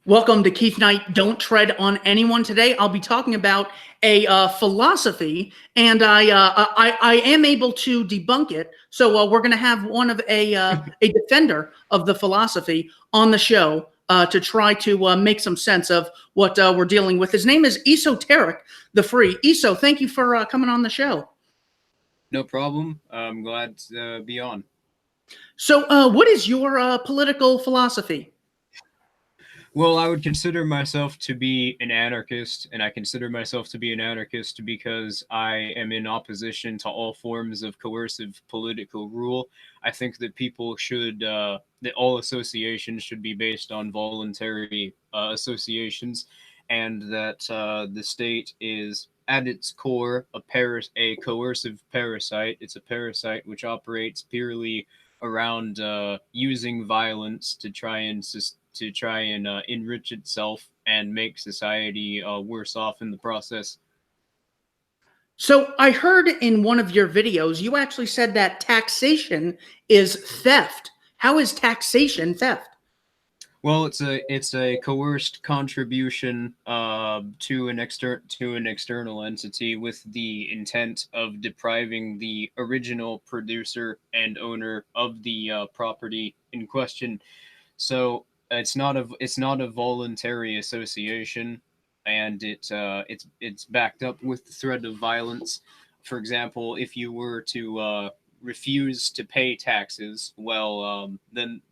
Welcome to Keith Knight, Don't Tread on Anyone. Today, I'll be talking about a philosophy, and I am able to debunk it. So we're going to have one of a defender of the philosophy on the show to try to make some sense of what we're dealing with. His name is Esoteric, the Free. Eso, thank you for coming on the show. No problem. I'm glad to be on. So what is your political philosophy? Well, I would consider myself to be an anarchist, and I consider myself to be an anarchist because I am in opposition to all forms of coercive political rule. I think that people should, that all associations should be based on voluntary associations, and that the state is at its core a coercive parasite. It's a parasite which operates purely around using violence to try and enrich itself and make society worse off in the process. So I heard in one of your videos, you actually said that taxation is theft. How is taxation theft? Well, it's a coerced contribution to an external entity with the intent of depriving the original producer and owner of the property in question. So it's not a voluntary association, and it's backed up with the threat of violence. For example, if you were to refuse to pay taxes, well, then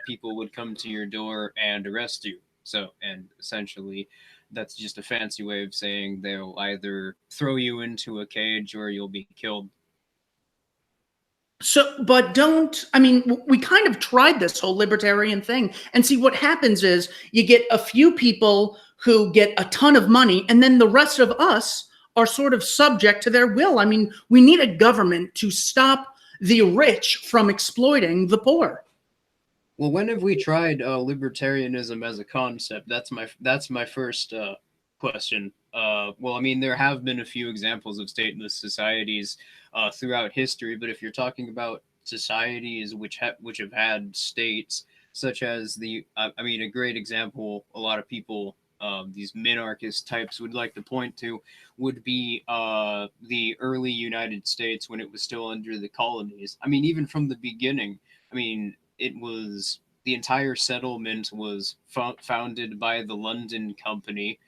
people would come to your door and arrest you. So, and essentially, that's just a fancy way of saying they'll either throw you into a cage or you'll be killed. So, but we kind of tried this whole libertarian thing, and see what happens is you get a few people who get a ton of money, and then the rest of us are sort of subject to their will. I mean, we need a government to stop the rich from exploiting the poor. Well, when have we tried libertarianism as a concept? That's my first question. Well, I mean, there have been a few examples of stateless societies throughout history, but if you're talking about societies which have had states, such as a great example, a lot of people, these minarchist types would like to point to, would be the early United States when it was still under the colonies. I mean, even from the beginning, I mean, the entire settlement was founded by the London Company,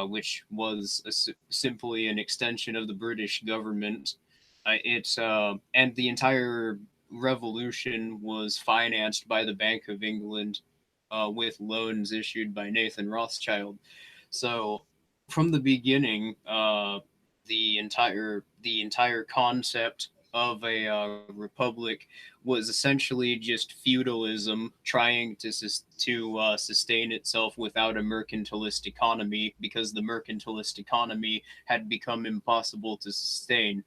which was simply an extension of the British government. And the entire revolution was financed by the Bank of England with loans issued by Nathan Rothschild. So, from the beginning, the entire concept of a republic was essentially just feudalism trying to sustain itself without a mercantilist economy, because the mercantilist economy had become impossible to sustain.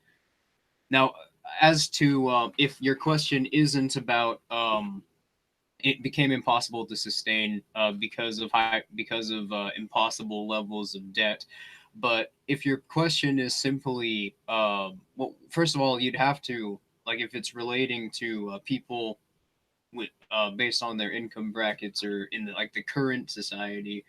Now, as to if your question isn't about it became impossible to sustain because of impossible levels of debt. But if your question is simply, well, first of all, you'd have to, like, if it's relating to people with based on their income brackets or in the current society.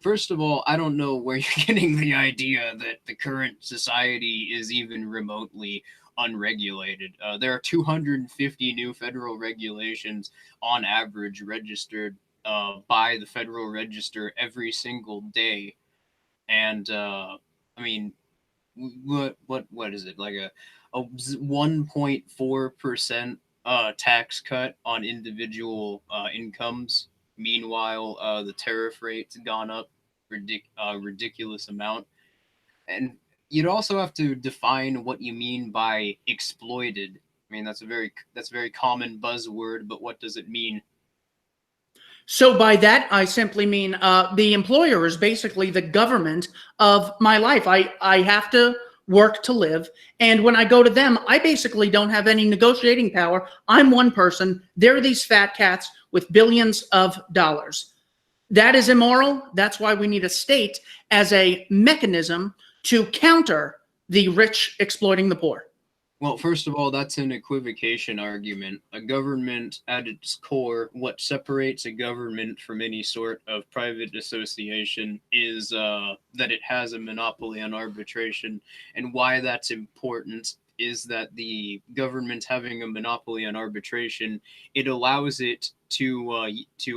First of all, I don't know where you're getting the idea that the current society is even remotely unregulated. There are 250 new federal regulations on average registered by the Federal Register every single day, and I mean, what is it, like a 1.4% tax cut on individual incomes? Meanwhile, the tariff rate's gone up ridiculous amount. And you'd also have to define what you mean by exploited. I mean, that's a very common buzzword, but what does it mean? So by that, I simply mean the employer is basically the government of my life. I have to work to live. And when I go to them, I basically don't have any negotiating power. I'm one person. They're these fat cats with billions of dollars. That is immoral. That's why we need a state as a mechanism to counter the rich exploiting the poor. Well, first of all, that's an equivocation argument. A government, at its core, what separates a government from any sort of private association is that it has a monopoly on arbitration. And why that's important is that the government having a monopoly on arbitration, it allows it to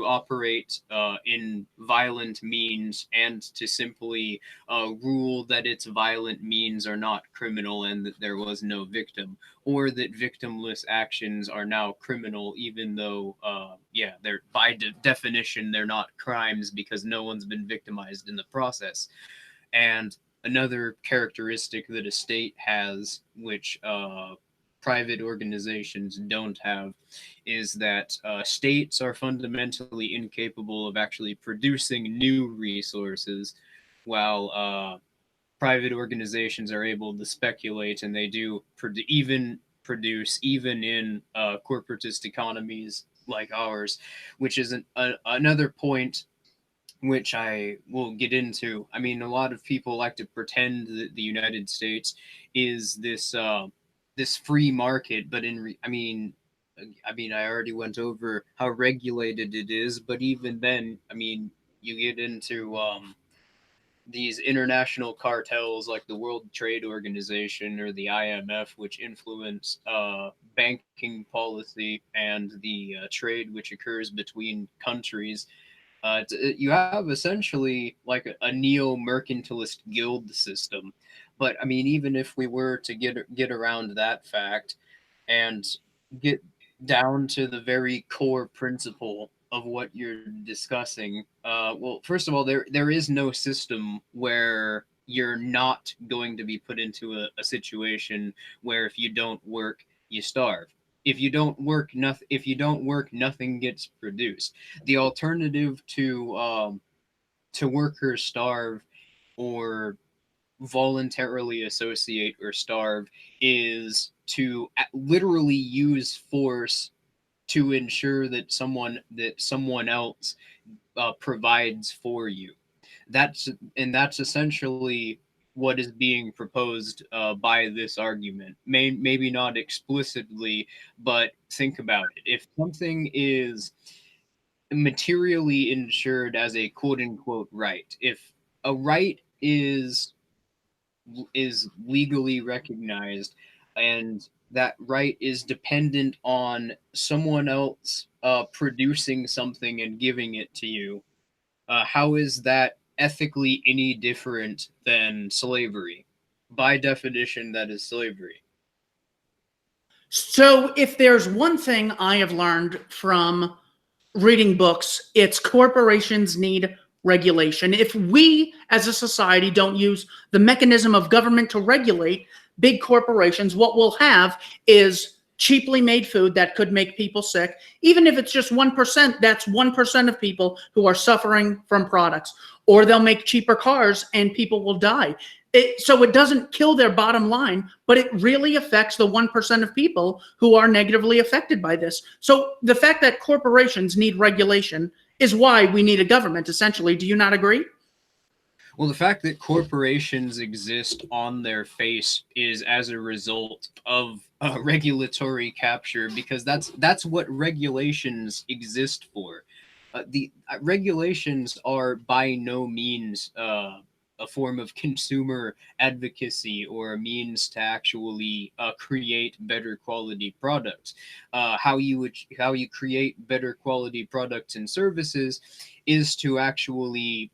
operate in violent means and to simply rule that its violent means are not criminal and that there was no victim, or that victimless actions are now criminal, even though, yeah, they're by definition they're not crimes because no one's been victimized in the process. And another characteristic that a state has, which private organizations don't have, is that states are fundamentally incapable of actually producing new resources, while private organizations are able to speculate, and they do even produce, even in corporatist economies like ours, which is another point which I will get into. I mean, a lot of people like to pretend that the United States is this free market, but I mean, I already went over how regulated it is, but even then, I mean, you get into these international cartels like the World Trade Organization or the IMF, which influence banking policy and the trade which occurs between countries. You have essentially like a neo-mercantilist guild system. But I mean, even if we were to get around that fact and get down to the very core principle of what you're discussing, well, first of all, there is no system where you're not going to be put into a situation where if you don't work, you starve. If you don't work, nothing gets produced. The alternative to work or starve, or voluntarily associate or starve, is to literally use force to ensure that someone else provides for you. That's essentially what is being proposed by this argument. Maybe not explicitly, but think about it. If something is materially insured as a quote unquote right, if a right is legally recognized, and that right is dependent on someone else producing something and giving it to you, how is that ethically any different than slavery? By definition, that is slavery. So, if there's one thing I have learned from reading books, it's corporations need regulation. If we as a society don't use the mechanism of government to regulate big corporations, what we'll have is cheaply made food that could make people sick. Even if it's just 1%, that's 1% of people who are suffering from products. Or they'll make cheaper cars and people will die. So it doesn't kill their bottom line, but it really affects the 1% of people who are negatively affected by this. So the fact that corporations need regulation is why we need a government, essentially. Do you not agree? Well, the fact that corporations exist on their face is as a result of regulatory capture, because that's what regulations exist for. The regulations are by no means a form of consumer advocacy or a means to actually create better quality products. How you create better quality products and services is to actually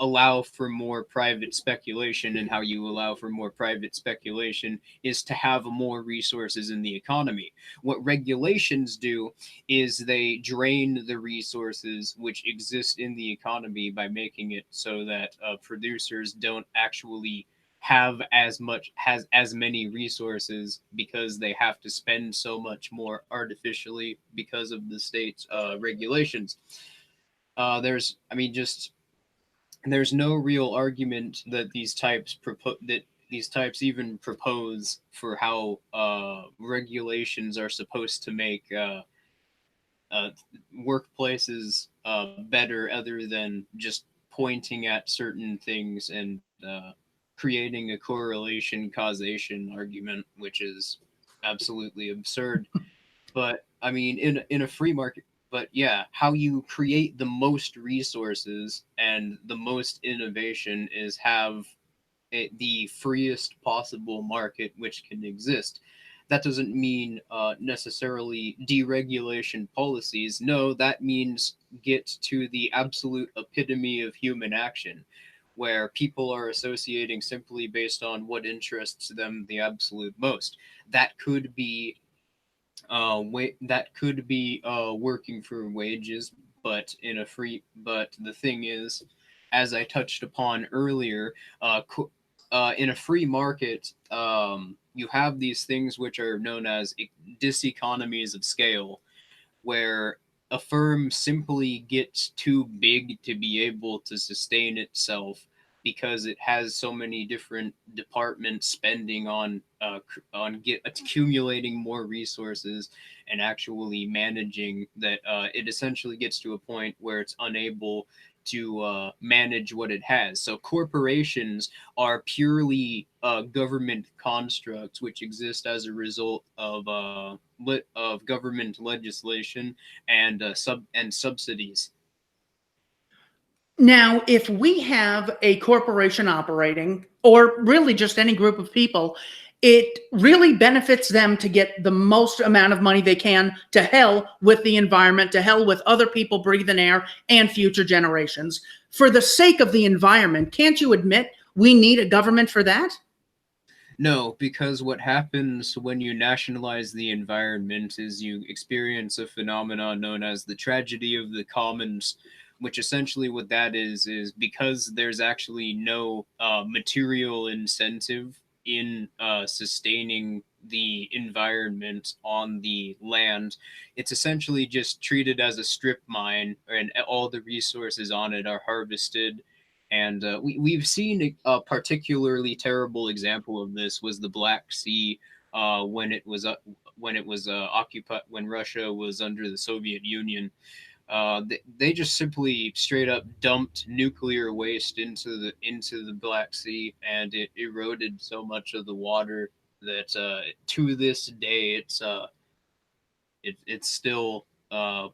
allow for more private speculation, and how you allow for more private speculation is to have more resources in the economy. What regulations do is they drain the resources which exist in the economy by making it so that producers don't actually have as many resources, because they have to spend so much more artificially because of the state's regulations. Just there's no real argument that these types even propose for how regulations are supposed to make uh, workplaces better, other than just pointing at certain things and creating a correlation causation argument, which is absolutely absurd. But I mean, in a free market, but yeah, how you create the most resources and the most innovation is have the freest possible market which can exist. That doesn't mean necessarily deregulation policies. No, that means get to the absolute epitome of human action, where people are associating simply based on what interests them the absolute most. That could be that could be working for wages, but in a free. But the thing is, as I touched upon earlier, in a free market, you have these things which are known as diseconomies of scale, where a firm simply gets too big to be able to sustain itself because it has so many different departments spending on accumulating more resources and actually managing that. It essentially gets to a point where it's unable to manage what it has. So corporations are purely government constructs which exist as a result of government legislation and subsidies. Now, if we have a corporation operating, or really just any group of people, it really benefits them to get the most amount of money they can. To hell with the environment, to hell with other people breathing air and future generations. For the sake of the environment, can't you admit we need a government for that? No, because what happens when you nationalize the environment is you experience a phenomenon known as the tragedy of the commons, which essentially what that is because there's actually no material incentive in sustaining the environment on the land. It's essentially just treated as a strip mine, and all the resources on it are harvested. And we've seen a particularly terrible example of this was the Black Sea, when it was occupied, when Russia was under the Soviet Union. They just simply straight up dumped nuclear waste into the Black Sea, and it eroded so much of the water that to this day it's still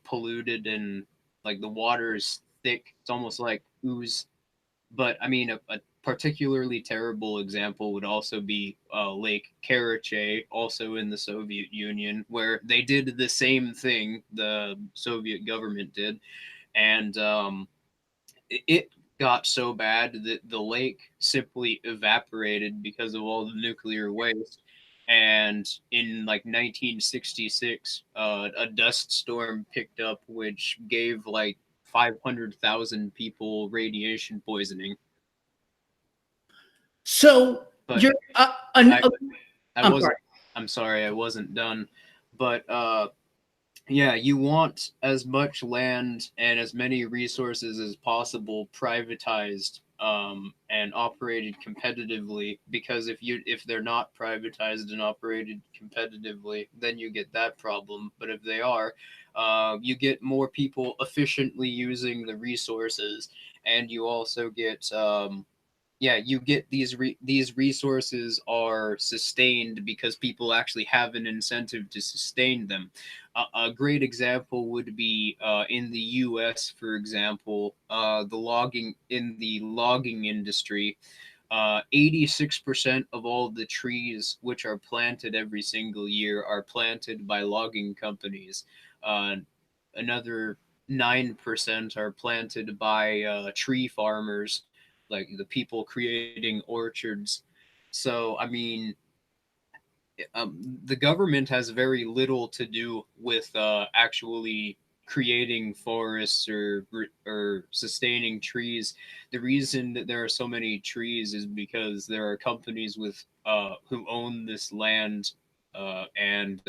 polluted, and like the water is thick. It's almost like ooze. But I mean, a particularly terrible example would also be Lake Karachay, also in the Soviet Union, where they did the same thing the Soviet government did, and it got so bad that the lake simply evaporated because of all the nuclear waste. And in like 1966, a dust storm picked up, which gave like 500,000 people radiation poisoning. So But you're, I I I'm wasn't. sorry. I'm sorry, I wasn't done. But yeah, you want as much land and as many resources as possible privatized and operated competitively, because if they're not privatized and operated competitively, then you get that problem. But if they are, you get more people efficiently using the resources, and you also get yeah, you get these resources are sustained because people actually have an incentive to sustain them. A great example would be in the U.S., for example, the logging industry. 86% of all the trees which are planted every single year are planted by logging companies. Uh, Another 9% are planted by tree farmers, like the people creating orchards. So, I mean, the government has very little to do with actually creating forests or sustaining trees. The reason that there are so many trees is because there are companies with who own this land, and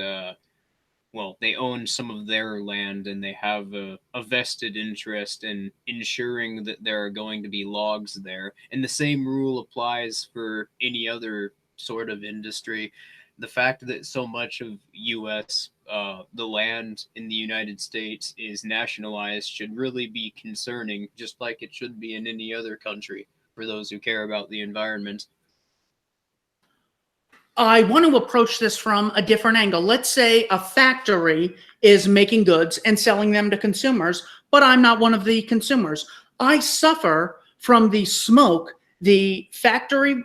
well, they own some of their land, and they have a vested interest in ensuring that there are going to be logs there. And the same rule applies for any other sort of industry. The fact that so much of U.S. The land in the United States is nationalized should really be concerning, just like it should be in any other country for those who care about the environment. I want to approach this from a different angle. Let's say a factory is making goods and selling them to consumers, but I'm not one of the consumers. I suffer from the smoke the factory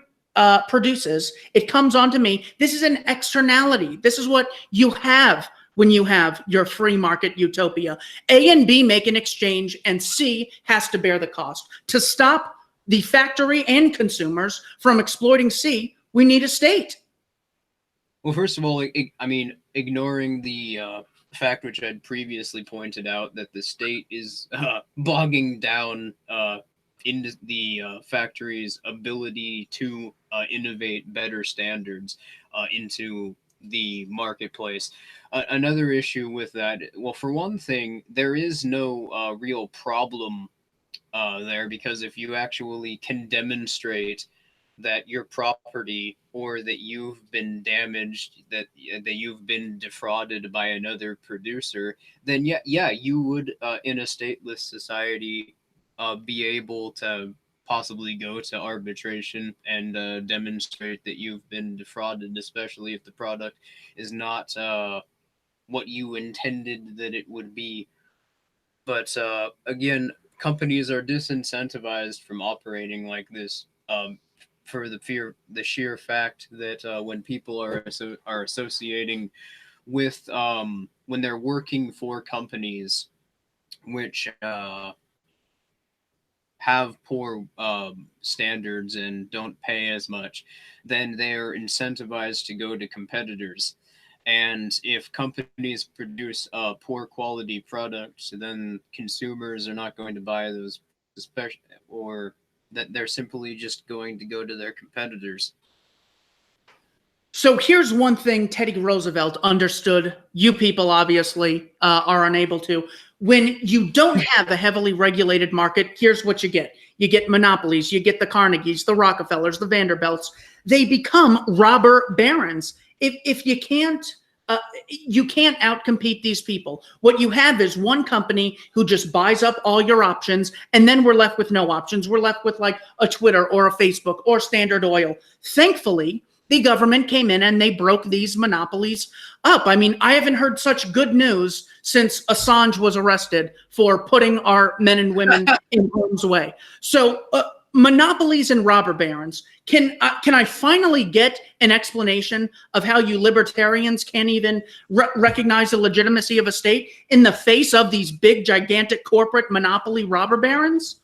produces. It comes onto me. This is an externality. This is what you have when you have your free market utopia. A and B make an exchange, and C has to bear the cost. To stop the factory and consumers from exploiting C, we need a state. Well, first of all, I mean, ignoring the fact which I'd previously pointed out that the state is bogging down into the factory's ability to innovate better standards into the marketplace. Another issue with that, well, for one thing, there is no real problem there, because if you actually can demonstrate that your property or that you've been damaged, that you've been defrauded by another producer, then yeah, you would in a stateless society be able to possibly go to arbitration and demonstrate that you've been defrauded, especially if the product is not what you intended that it would be. But again, companies are disincentivized from operating like this, for the sheer fact that when people are associating with when they're working for companies which have poor standards and don't pay as much, then they're incentivized to go to competitors. And if companies produce poor quality products, then consumers are not going to buy those, especially, or that they're simply just going to go to their competitors. So here's one thing Teddy Roosevelt understood. You people obviously are unable to. When you don't have a heavily regulated market, here's what you get. You get monopolies. You get the Carnegies, the Rockefellers, the Vanderbilts. They become robber barons. If you can't outcompete these people. What you have is one company who just buys up all your options, and then we're left with no options. We're left with like a Twitter or a Facebook or Standard Oil. Thankfully, the government came in and they broke these monopolies up. I mean, I haven't heard such good news since Assange was arrested for putting our men and women in harm's way. So monopolies and robber barons. Can I finally get an explanation of how you libertarians can't even recognize the legitimacy of a state in the face of these big, gigantic corporate monopoly robber barons?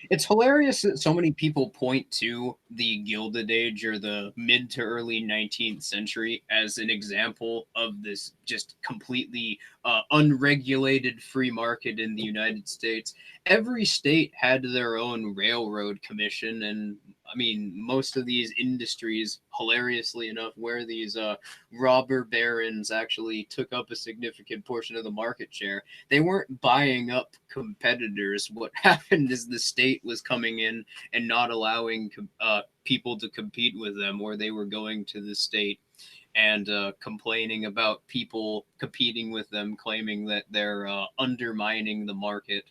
It's hilarious that so many people point to the Gilded Age or the mid to early 19th century as an example of this just completely unregulated free market in the United States. Every state had their own railroad commission, and I mean, most of these industries, hilariously enough, where these robber barons actually took up a significant portion of the market share, they weren't buying up competitors. What happened is the state was coming in and not allowing people to compete with them, or they were going to the state and complaining about people competing with them, claiming that they're undermining the market,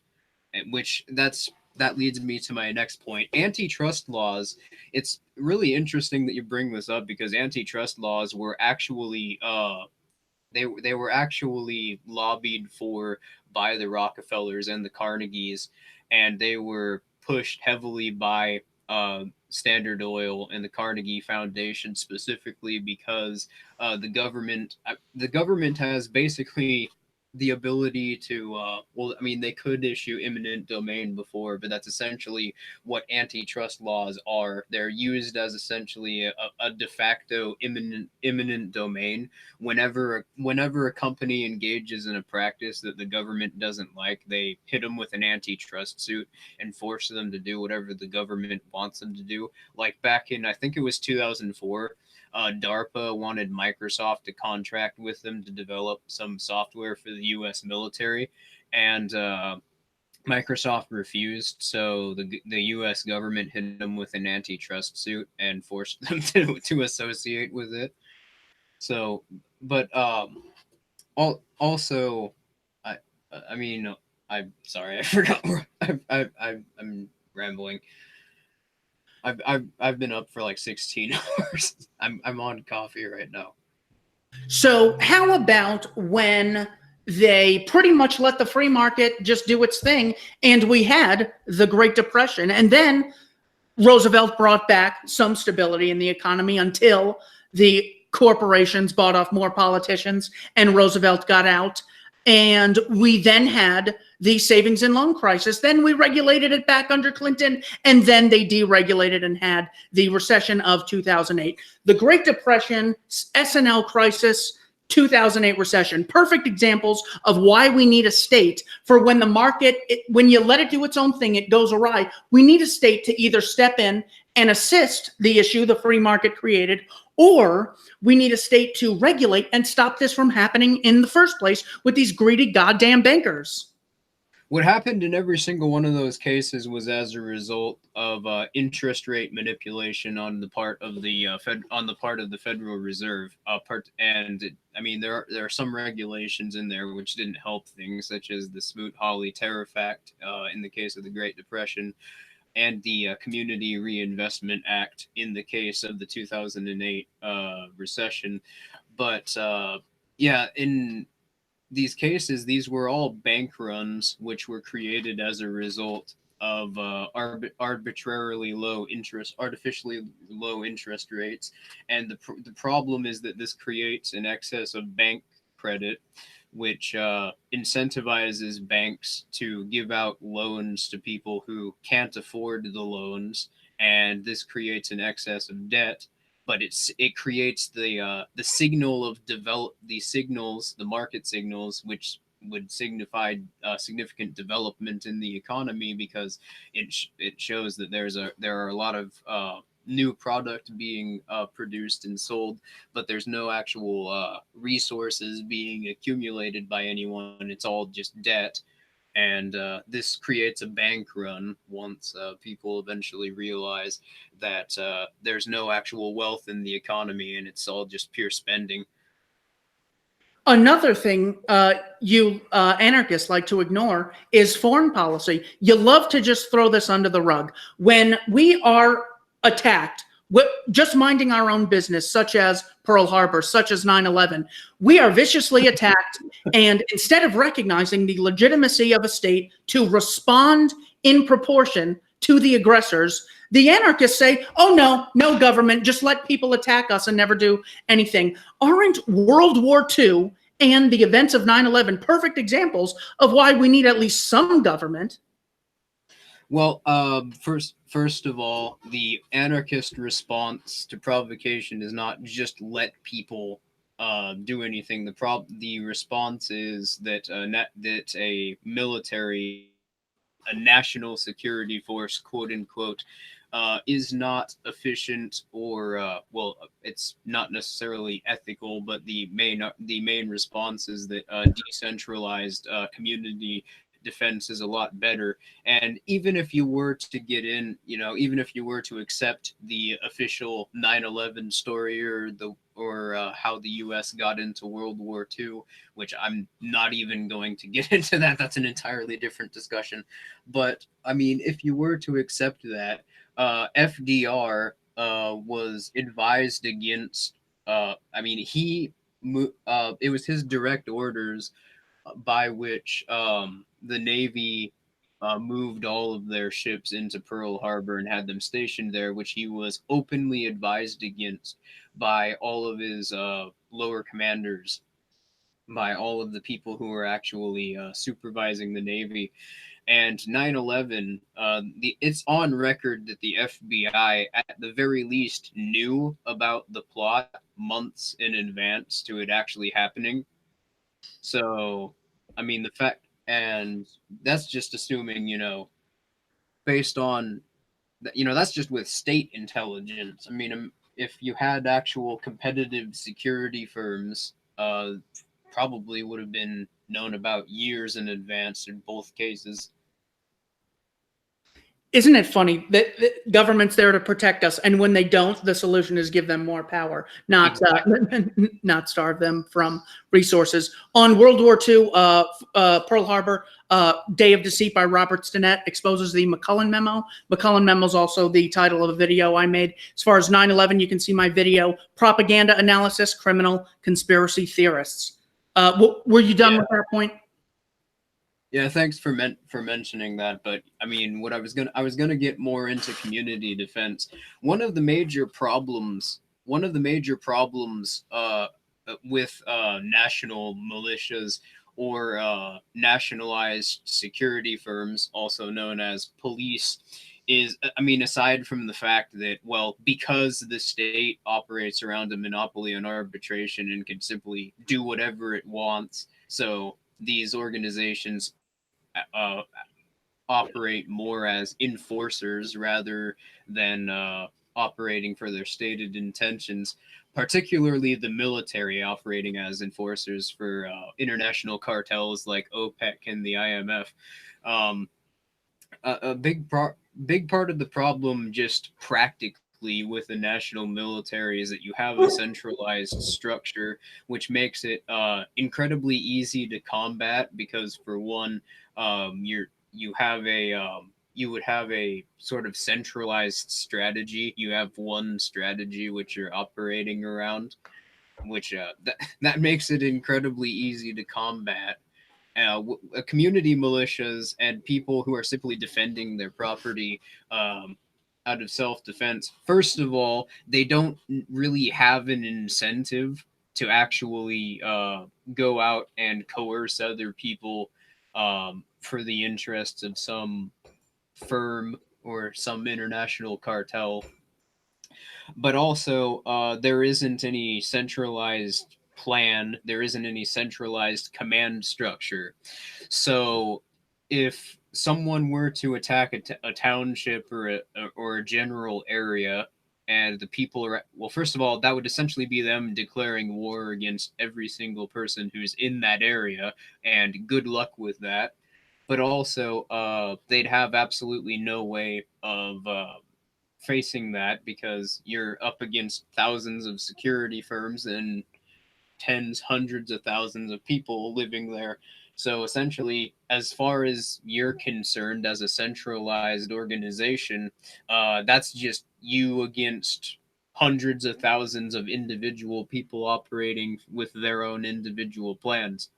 which that leads me to my next point. Antitrust laws. It's really interesting that you bring this up, because antitrust laws were actually they were actually lobbied for by the Rockefellers and the Carnegies, and they were pushed heavily by Standard Oil and the Carnegie Foundation, specifically because the government has basically the ability to well, I mean, they could issue eminent domain before, but that's essentially what antitrust laws are. They're used as essentially a de facto eminent domain. Whenever a company engages in a practice that the government doesn't like, they hit them with an antitrust suit and force them to do whatever the government wants them to do. Like back in, I think it was 2004, DARPA wanted Microsoft to contract with them to develop some software for the U.S. military, and Microsoft refused. So the U.S. government hit them with an antitrust suit and forced them to associate with it. So, but also, I mean, I'm sorry, I forgot where I'm rambling. I've been up for like 16 hours. I'm on coffee right now. So how about when they pretty much let the free market just do its thing, and we had the Great Depression, and then Roosevelt brought back some stability in the economy until the corporations bought off more politicians and Roosevelt got out. And we then had the savings and loan crisis. Then we regulated it back under Clinton, and then they deregulated and had the recession of 2008. The Great Depression, S&L crisis, 2008 recession. Perfect examples of why we need a state for when the market, when you let it do its own thing, it goes awry. We need a state to either step in and assist the issue the free market created, or we need a state to regulate and stop this from happening in the first place with these greedy goddamn bankers. What happened in every single one of those cases was as a result of interest rate manipulation on the part of the Federal Reserve. I mean, there are some regulations in there which didn't help things, such as the Smoot-Hawley Tariff Act in the case of the Great Depression, and the Community Reinvestment Act in the case of the 2008 recession. But yeah, in these cases, these were all bank runs which were created as a result of artificially low interest rates. And the problem is that this creates an excess of bank credit, which incentivizes banks to give out loans to people who can't afford the loans, and this creates an excess of debt. But it creates the signal of the market signals, which would signify significant development in the economy, because it shows that there are a lot of new product being produced and sold, but there's no actual resources being accumulated by anyone. It's all just debt. And this creates a bank run once people eventually realize that there's no actual wealth in the economy and it's all just pure spending. Another thing you anarchists like to ignore is foreign policy. You love to just throw this under the rug. When we are attacked, just minding our own business, such as Pearl Harbor, such as 9/11, we are viciously attacked. And instead of recognizing the legitimacy of a state to respond in proportion to the aggressors, the anarchists say, oh, no government, just let people attack us and never do anything. Aren't World War II and the events of 9/11 perfect examples of why we need at least some government? Well, first of all, the anarchist response to provocation is not just let people do anything. The response is that that a military, a national security force, quote unquote, is not efficient, or well, it's not necessarily ethical. But the main response is that decentralized community defense is a lot better. And even if you were to get in, even if you were to accept the official 9/11 story, or how the US got into World War II, which I'm not even going to get into that. That's an entirely different discussion. But I mean, if you were to accept that, FDR was advised against, it was his direct orders by which the Navy moved all of their ships into Pearl Harbor and had them stationed there, which he was openly advised against by all of his lower commanders, by all of the people who were actually supervising the Navy. And 9/11, it's on record that the FBI, at the very least, knew about the plot months in advance to it actually happening. So, I mean, and that's just assuming, based on, that's just with state intelligence. I mean, if you had actual competitive security firms, probably would have been known about years in advance in both cases. Isn't it funny that the government's there to protect us, and when they don't, the solution is give them more power, not not starve them from resources. On World War II, Pearl Harbor, Day of Deceit by Robert Stinnett exposes the McCullen Memo. McCullen Memo is also the title of a video I made. As far as 9/11, you can see my video, Propaganda Analysis, Criminal Conspiracy Theorists. Were you done with that point? Yeah, thanks for mentioning that. But I mean, what I was gonna get more into community defense. One of the major problems with national militias or nationalized security firms, also known as police, is, I mean, aside from the fact that, well, because the state operates around a monopoly on arbitration and can simply do whatever it wants, so these organizations operate more as enforcers rather than operating for their stated intentions, particularly the military operating as enforcers for international cartels like OPEC and the IMF. A big part of the problem, just practically, with the national military is that you have a centralized structure, which makes it incredibly easy to combat because, for one, you would have a sort of centralized strategy. You have one strategy which you're operating around, which that makes it incredibly easy to combat. Community militias and people who are simply defending their property out of self-defense. First of all, they don't really have an incentive to actually go out and coerce other people for the interests of some firm or some international cartel. But also, there isn't any centralized plan, there isn't any centralized command structure. So if someone were to attack a township or a general area, and the people are, well, first of all, that would essentially be them declaring war against every single person who's in that area, and good luck with that. But also, they'd have absolutely no way of facing that because you're up against thousands of security firms and tens, hundreds of thousands of people living there. So essentially, as far as you're concerned, as a centralized organization, that's just you against hundreds of thousands of individual people operating with their own individual plans.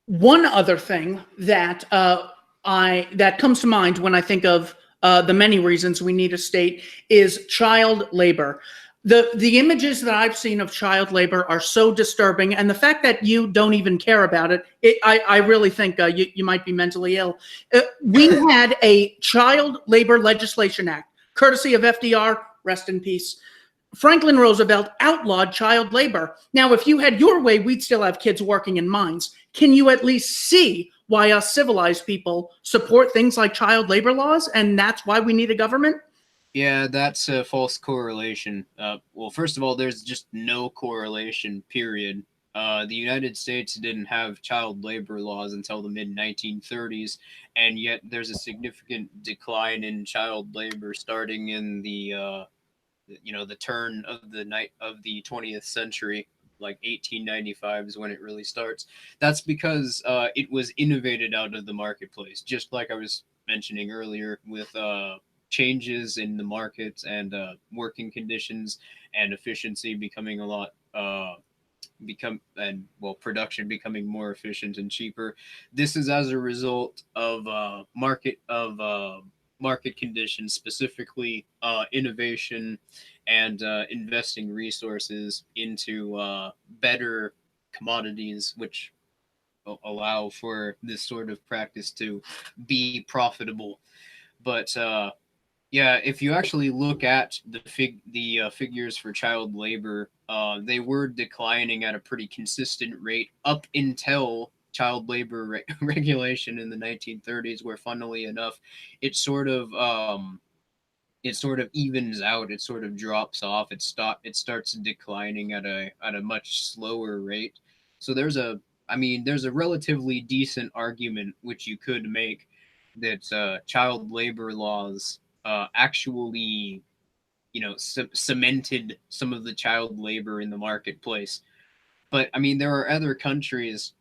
One other thing that that comes to mind when I think of the many reasons we need a state is child labor. The images that I've seen of child labor are so disturbing, and the fact that you don't even care about it, I really think you might be mentally ill. We had a Child Labor Legislation Act, courtesy of FDR, rest in peace. Franklin Roosevelt outlawed child labor. Now, if you had your way, we'd still have kids working in mines. Can you at least see why us civilized people support things like child labor laws, and that's why we need a government? Yeah, that's a false correlation. Well, first of all, there's just no correlation, period. The United States didn't have child labor laws until the mid 1930s, and yet there's a significant decline in child labor starting in the the turn of the 20th century. Like 1895 is when it really starts. That's because it was innovated out of the marketplace, just like I was mentioning earlier, with changes in the markets and working conditions and efficiency becoming a lot production becoming more efficient and cheaper. This is as a result of market conditions, specifically innovation and investing resources into better commodities, which allow for this sort of practice to be profitable. But yeah, if you actually look at the figures for child labor, they were declining at a pretty consistent rate up until child labor regulation in the 1930s, where, funnily enough, it sort of evens out. It sort of drops off. It starts declining at a much slower rate. So there's a relatively decent argument which you could make that child labor laws actually, cemented some of the child labor in the marketplace. But I mean, there are other countries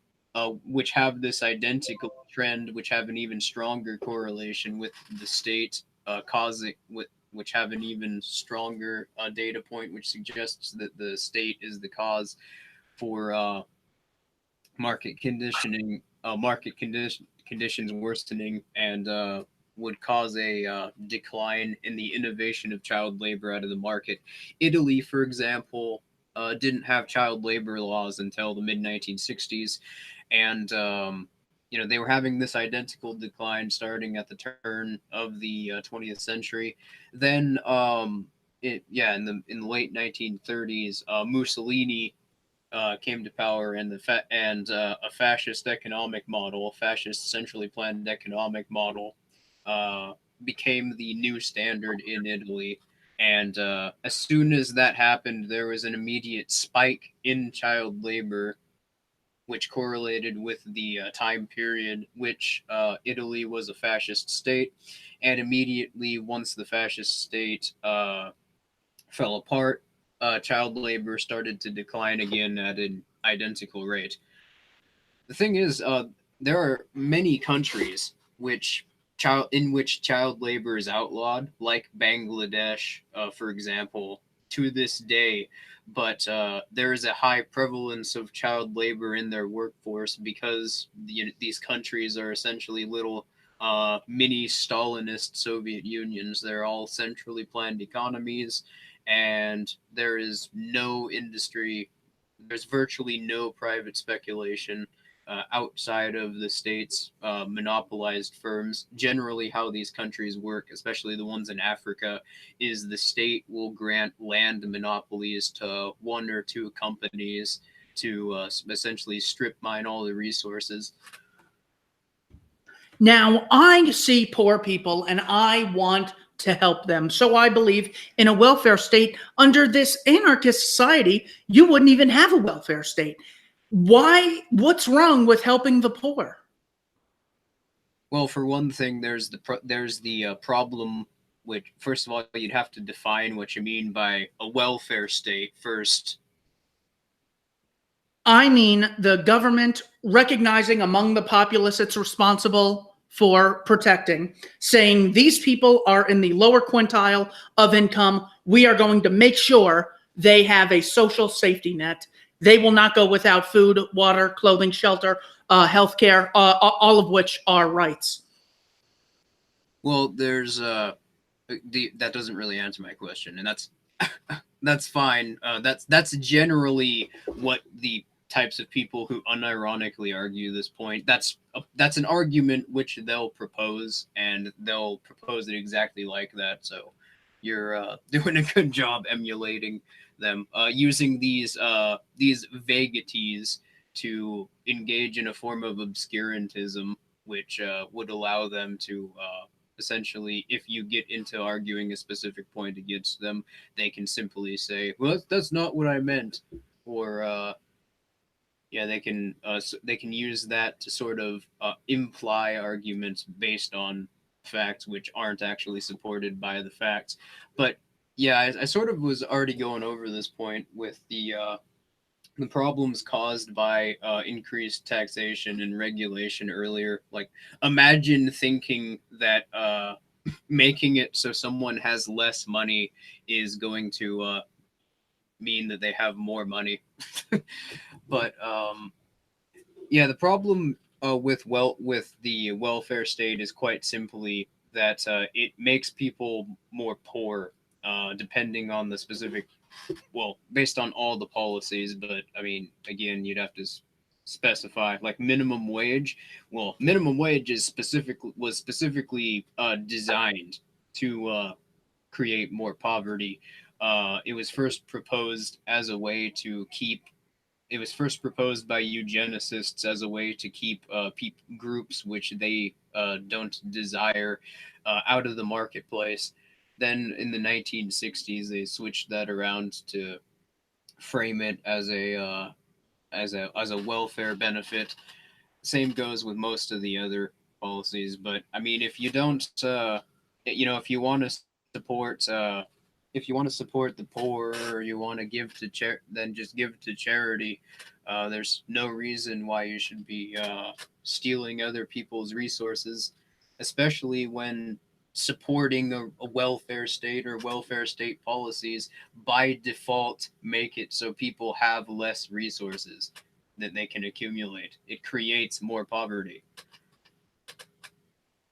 which have this identical trend, which have an even stronger correlation with the state causing, which have an even stronger data point, which suggests that the state is the cause for conditions worsening, and would cause a decline in the innovation of child labor out of the market. Italy, for example, didn't have child labor laws until the mid 1960s, and they were having this identical decline starting at the turn of the 20th century. Then, in the late 1930s, Mussolini came to power, and a fascist economic model, a fascist centrally planned economic model, uh, became the new standard in Italy. And as soon as that happened, there was an immediate spike in child labor, which correlated with the time period which Italy was a fascist state. And immediately, once the fascist state fell apart, child labor started to decline again at an identical rate. The thing is, there are many countries which child labor is outlawed, like Bangladesh, for example, to this day. But there is a high prevalence of child labor in their workforce because these countries are essentially little mini Stalinist Soviet unions. They're all centrally planned economies, and there is no industry. There's virtually no private speculation outside of the state's monopolized firms. Generally, how these countries work, especially the ones in Africa, is the state will grant land monopolies to one or two companies to essentially strip mine all the resources. Now, I see poor people and I want to help them. So I believe in a welfare state. Under this anarchist society, you wouldn't even have a welfare state. Why? What's wrong with helping the poor? Well, for one thing, there's the problem. Which, first of all, you'd have to define what you mean by a welfare state first. I mean the government recognizing among the populace it's responsible for protecting, saying these people are in the lower quintile of income. We are going to make sure they have a social safety net. They will not go without food, water, clothing, shelter, healthcare, all of which are rights. Well, that doesn't really answer my question, and that's fine. That's generally what the types of people who unironically argue this point. That's an argument which they'll propose, and they'll propose it exactly like that. So you're doing a good job emulating them, using these vaguities to engage in a form of obscurantism, which would allow them to essentially, if you get into arguing a specific point against them, they can simply say, "Well, that's not what I meant," or they can use that to sort of imply arguments based on facts which aren't actually supported by the facts. But yeah, I sort of was already going over this point with the problems caused by increased taxation and regulation earlier. Like, imagine thinking that making it so someone has less money is going to mean that they have more money. But yeah, the problem with the welfare state is quite simply that it makes people more poor, depending on the specific, well, based on all the policies. But I mean, again, you'd have to specify, like, minimum wage. Well, minimum wage was specifically designed to create more poverty. It was first proposed as a way to keep. It was first proposed by eugenicists as a way to keep groups which they don't desire out of the marketplace. Then in the 1960s, they switched that around to frame it as a welfare benefit. Same goes with most of the other policies. But I mean, if you don't, if you want to support, the poor, or you want to give to then just give to charity. There's no reason why you should be stealing other people's resources, especially when supporting a welfare state or welfare state policies by default make it so people have less resources that they can accumulate. It creates more poverty.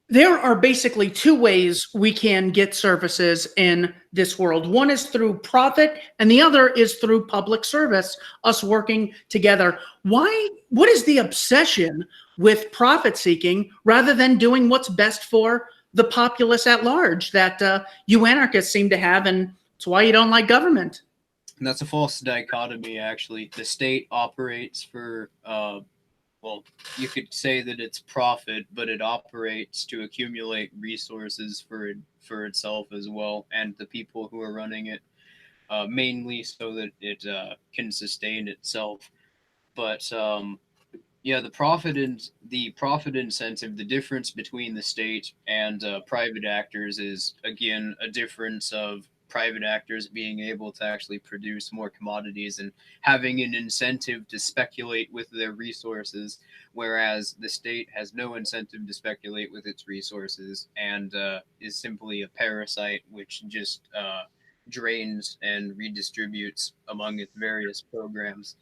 There are basically two ways we can get services in this world. One is through profit, and the other is through public service, us working together. What is the obsession with profit seeking rather than doing what's best for the populace at large that you anarchists seem to have, and it's why you don't like government? And that's a false dichotomy, actually. The state operates for well, you could say that it's profit, but it operates to accumulate resources for itself as well, and the people who are running it, mainly so that it can sustain itself. But yeah, the profit incentive, the difference between the state and private actors is again a difference of private actors being able to actually produce more commodities and having an incentive to speculate with their resources, whereas the state has no incentive to speculate with its resources and is simply a parasite which just drains and redistributes among its various programs.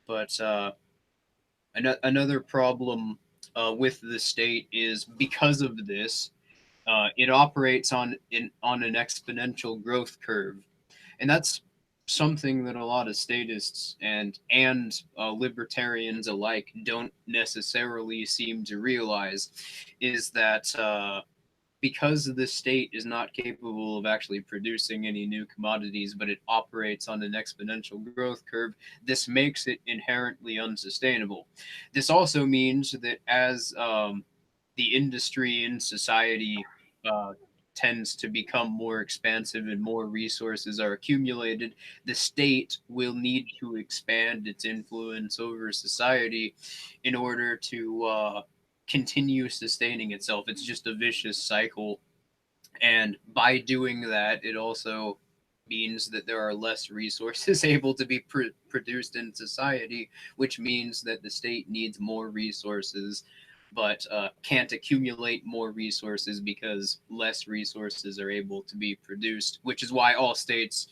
But another problem with the state is because of this, it operates on an exponential growth curve, and that's something that a lot of statists and libertarians alike don't necessarily seem to realize, is that because the state is not capable of actually producing any new commodities, but it operates on an exponential growth curve, this makes it inherently unsustainable. This also means that as the industry in society tends to become more expansive and more resources are accumulated, the state will need to expand its influence over society in order to continue sustaining itself. It's just a vicious cycle. And by doing that, it also means that there are less resources able to be produced in society, which means that the state needs more resources, but can't accumulate more resources because less resources are able to be produced, which is why all states,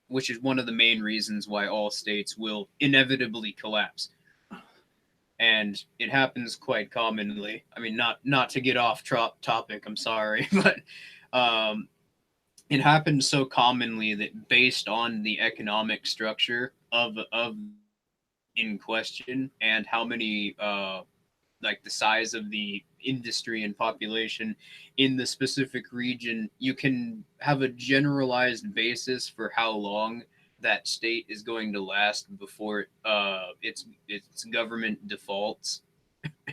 which is one of the main reasons why all states will inevitably collapse. And it happens quite commonly. I mean, not to get off topic, I'm sorry, but it happens so commonly that based on the economic structure of in question and how many like the size of the industry and population in the specific region, you can have a generalized basis for how long that state is going to last before its government defaults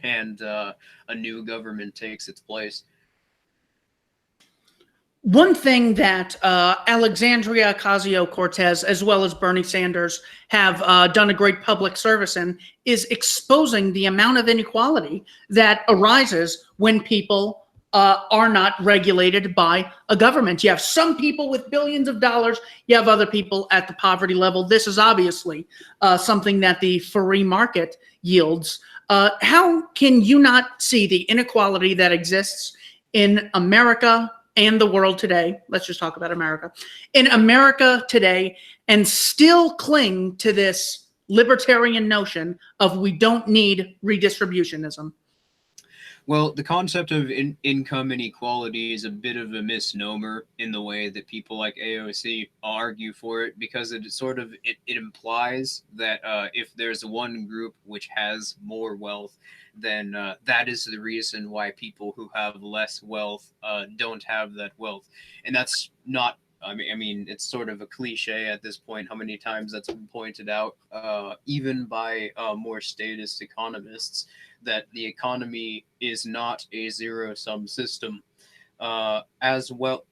and a new government takes its place. One thing that Alexandria Ocasio-Cortez, as well as Bernie Sanders, have done a great public service in is exposing the amount of inequality that arises when people are not regulated by a government. You have some people with billions of dollars. You have other people at the poverty level. This is obviously something that the free market yields. How can you not see the inequality that exists in America and the world today? Let's just talk about America. In America today, and still cling to this libertarian notion of we don't need redistributionism? Well, the concept of income inequality is a bit of a misnomer in the way that people like AOC argue for it, because it implies that if there's one group which has more wealth, then that is the reason why people who have less wealth don't have that wealth. And that's not, I mean, it's sort of a cliche at this point, how many times that's been pointed out, even by more statist economists, that the economy is not a zero-sum system. As well,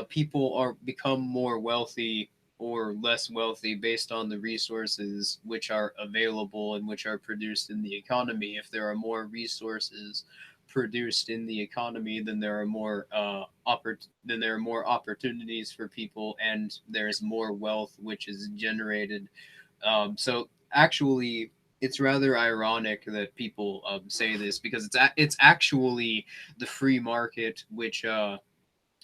people become more wealthy or less wealthy based on the resources which are available and which are produced in the economy. If there are more resources produced in the economy, then there are more opportunities for people, and there's more wealth which is generated. So actually, it's rather ironic that people say this, because it's actually the free market which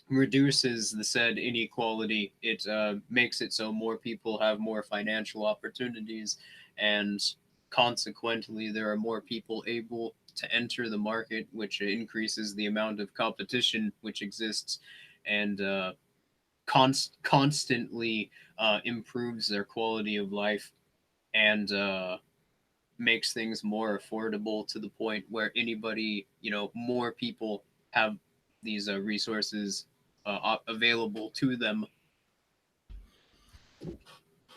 reduces the said inequality. It makes it so more people have more financial opportunities, and consequently, there are more people able to enter the market, which increases the amount of competition which exists, and constantly improves their quality of life, and makes things more affordable, to the point where anybody, more people have these resources available to them.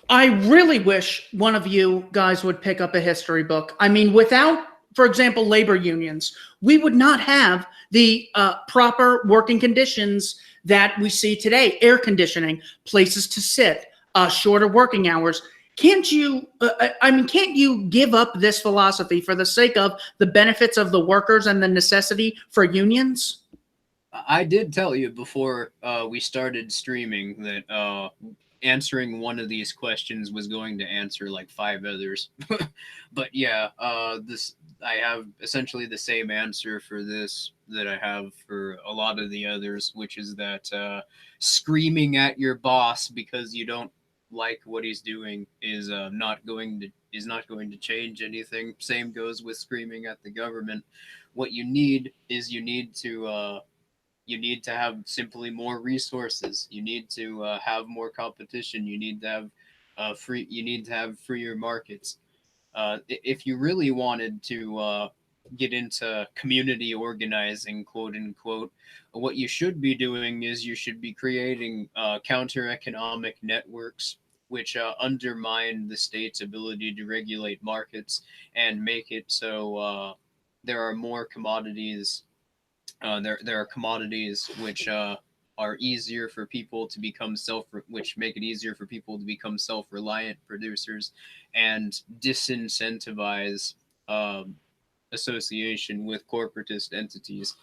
I really wish one of you guys would pick up a history book. I mean, without, for example, labor unions, we would not have the proper working conditions that we see today: air conditioning, places to sit, shorter working hours. Can't you, can't you give up this philosophy for the sake of the benefits of the workers and the necessity for unions? I did tell you before we started streaming that answering one of these questions was going to answer like 5 others. But yeah, this I have essentially the same answer for this that I have for a lot of the others, which is that screaming at your boss because you don't like what he's doing is not going to change anything. Same goes with screaming at the government. What you need to have simply more resources. You need to have more competition. You need to have freer markets. If you really wanted to get into community organizing, quote unquote, what you should be doing is you should be creating counter economic networks which undermine the state's ability to regulate markets and make it so there are more commodities there are commodities which are easier for people to become which make it easier for people to become self-reliant producers, and disincentivize um, association with corporatist entities.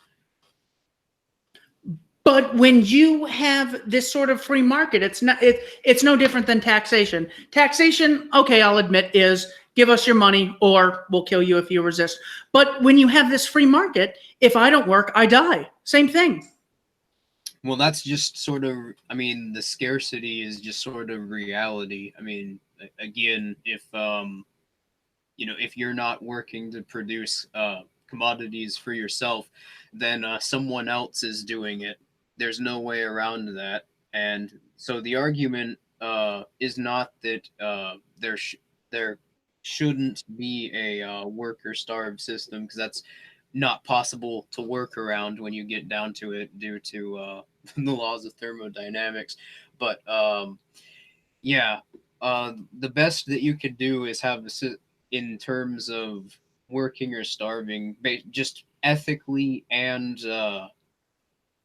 But when you have this sort of free market, it's no different than taxation. Taxation, okay, I'll admit, is give us your money or we'll kill you if you resist. But when you have this free market, if I don't work, I die. Same thing. Well, that's just sort of, the scarcity is just sort of reality. Again, if you're not working to produce commodities for yourself, then someone else is doing it. There's no way around that. And so the argument is not that there shouldn't be a worker starved system, because that's not possible to work around when you get down to it due to the laws of thermodynamics. But yeah, the best that you could do is have in terms of working or starving, just ethically and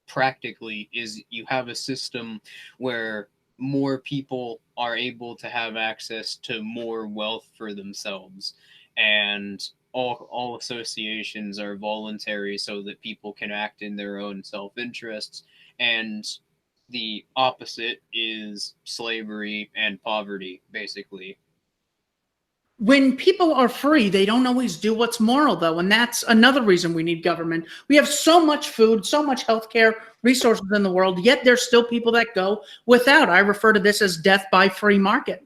practically, is you have a system where more people are able to have access to more wealth for themselves, and all associations are voluntary so that people can act in their own self-interests, and the opposite is slavery and poverty, basically. When people are free, they don't always do what's moral, though. And that's another reason we need government. We have so much food, so much healthcare resources in the world, yet there's still people that go without. I refer to this as death by free market.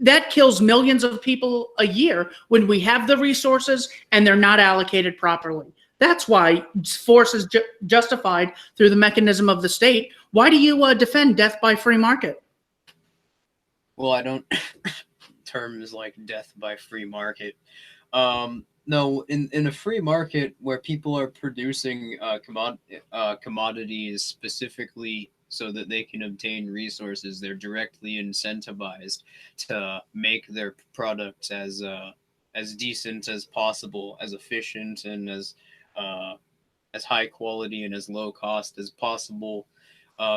That kills millions of people a year when we have the resources and they're not allocated properly. That's why force is justified through the mechanism of the state. Why do you defend death by free market? Well, I don't terms like death by free market. No, in a free market where people are producing commodities specifically so that they can obtain resources, they're directly incentivized to make their products as decent as possible, as efficient and as high quality and as low cost as possible.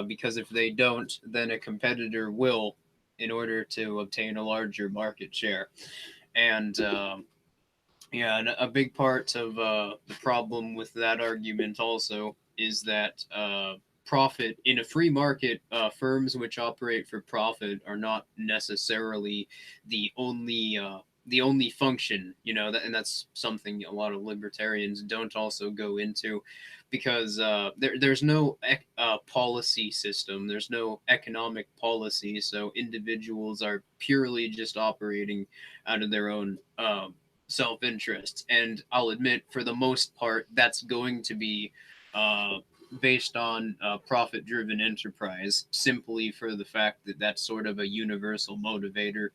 because if they don't, then a competitor will, in order to obtain a larger market share. And yeah, and a big part of the problem with that argument also is that profit in a free market, firms which operate for profit are not necessarily the only function. And that's something a lot of libertarians don't also go into, because there's no policy system, there's no economic policy, so individuals are purely just operating out of their own self-interest. And I'll admit, for the most part, that's going to be based on profit-driven enterprise, simply for the fact that that's sort of a universal motivator,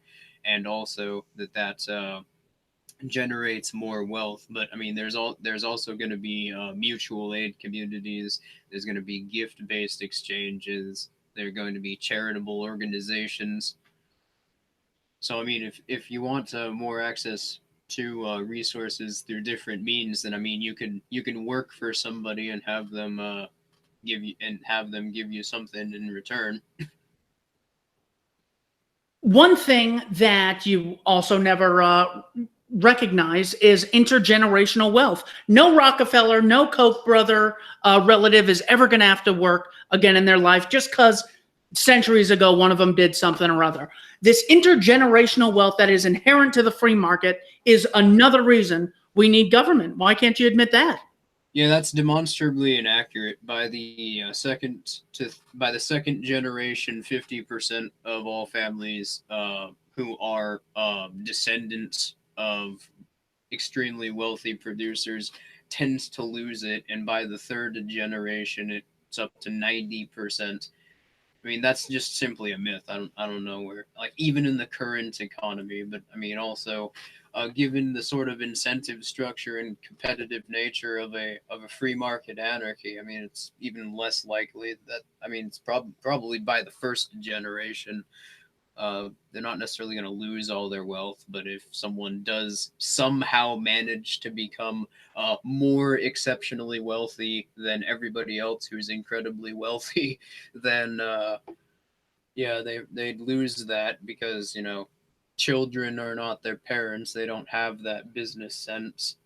and also that generates more wealth. But I mean, there's also going to be mutual aid communities. There's going to be gift-based exchanges. There are going to be charitable organizations. So I mean, if you want more access to resources through different means, then I mean, you can work for somebody and have them give you something in return. One thing that you also never recognize is intergenerational wealth. No Rockefeller, no Koch brother relative is ever going to have to work again in their life just because centuries ago one of them did something or other. This intergenerational wealth that is inherent to the free market is another reason we need government. Why can't you admit that? Yeah, that's demonstrably inaccurate. By the second generation, 50% of all families who are descendants of extremely wealthy producers tends to lose it, and by the third generation, it's up to 90%. I mean, that's just simply a myth. I don't know where, like, even in the current economy. But I mean, also, given the sort of incentive structure and competitive nature of a free market anarchy, I mean, it's even less likely that, I mean, it's probably by the first generation, they're not necessarily going to lose all their wealth. But if someone does somehow manage to become more exceptionally wealthy than everybody else who's incredibly wealthy, then yeah, they'd lose that, because children are not their parents. They don't have that business sense.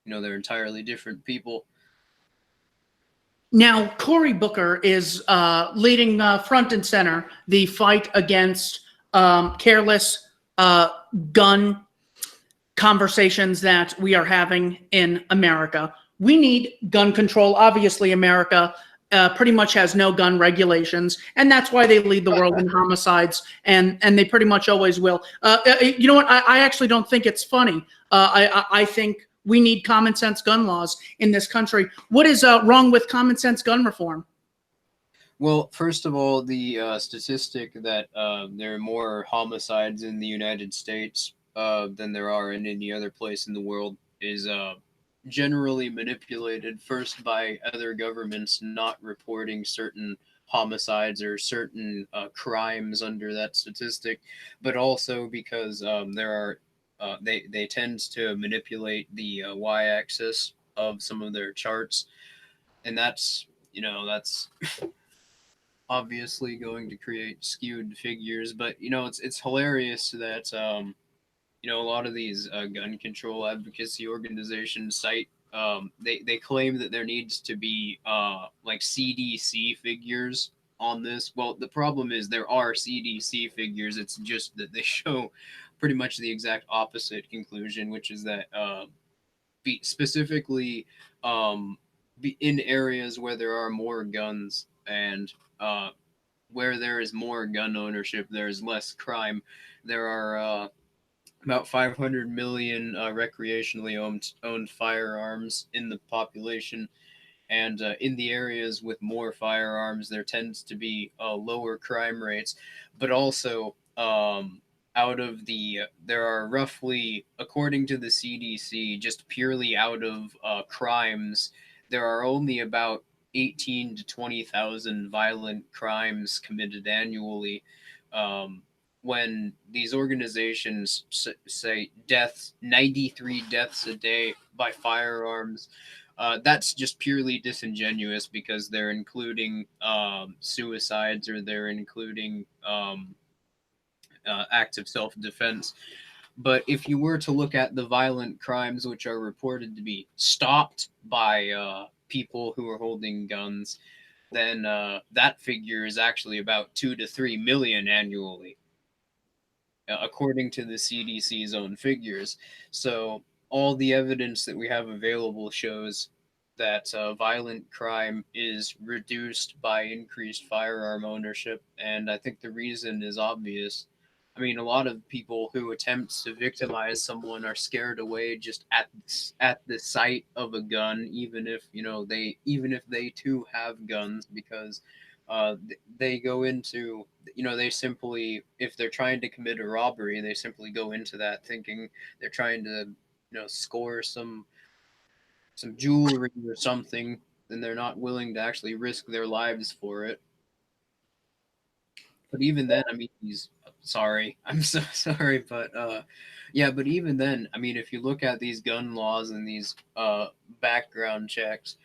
They're entirely different people. Now, Cory Booker is leading front and center the fight against careless gun conversations that we are having in America. We need gun control. Obviously, America pretty much has no gun regulations, and that's why they lead the world in homicides, and they pretty much always will. You know what? I actually don't think it's funny. I think we need common sense gun laws in this country. What is wrong with common sense gun reform? Well, first of all, the statistic that there are more homicides in the United States than there are in any other place in the world is generally manipulated, first by other governments not reporting certain homicides or certain crimes under that statistic, but also because they tend to manipulate the y-axis of some of their charts, and that's obviously going to create skewed figures. But it's hilarious that a lot of these gun control advocacy organizations cite, they claim that there needs to be like CDC figures on this. Well, the problem is there are CDC figures. It's just that they show pretty much the exact opposite conclusion, which is that specifically in areas where there are more guns, and where there is more gun ownership, there is less crime. There are about 500 million recreationally owned firearms in the population, and in the areas with more firearms, there tends to be lower crime rates. But also, there are roughly, according to the CDC, just purely out of crimes, there are only about 18 to 20,000 violent crimes committed annually. When these organizations say 93 deaths a day by firearms, That's just purely disingenuous because they're including suicides, or they're including acts of self-defense. But if you were to look at the violent crimes which are reported to be stopped by people who are holding guns, then that figure is actually about 2 to 3 million annually, according to the CDC's own figures. So all the evidence that we have available shows that violent crime is reduced by increased firearm ownership, and I think the reason is obvious. I mean, a lot of people who attempt to victimize someone are scared away just at the sight of a gun, even if even if they too have guns, because they go into, they simply, if they're trying to commit a robbery, they simply go into that thinking they're trying to score some jewelry or something, and they're not willing to actually risk their lives for it. But even then, I mean, I'm so sorry, but yeah, but even then, I mean, if you look at these gun laws and these background checks,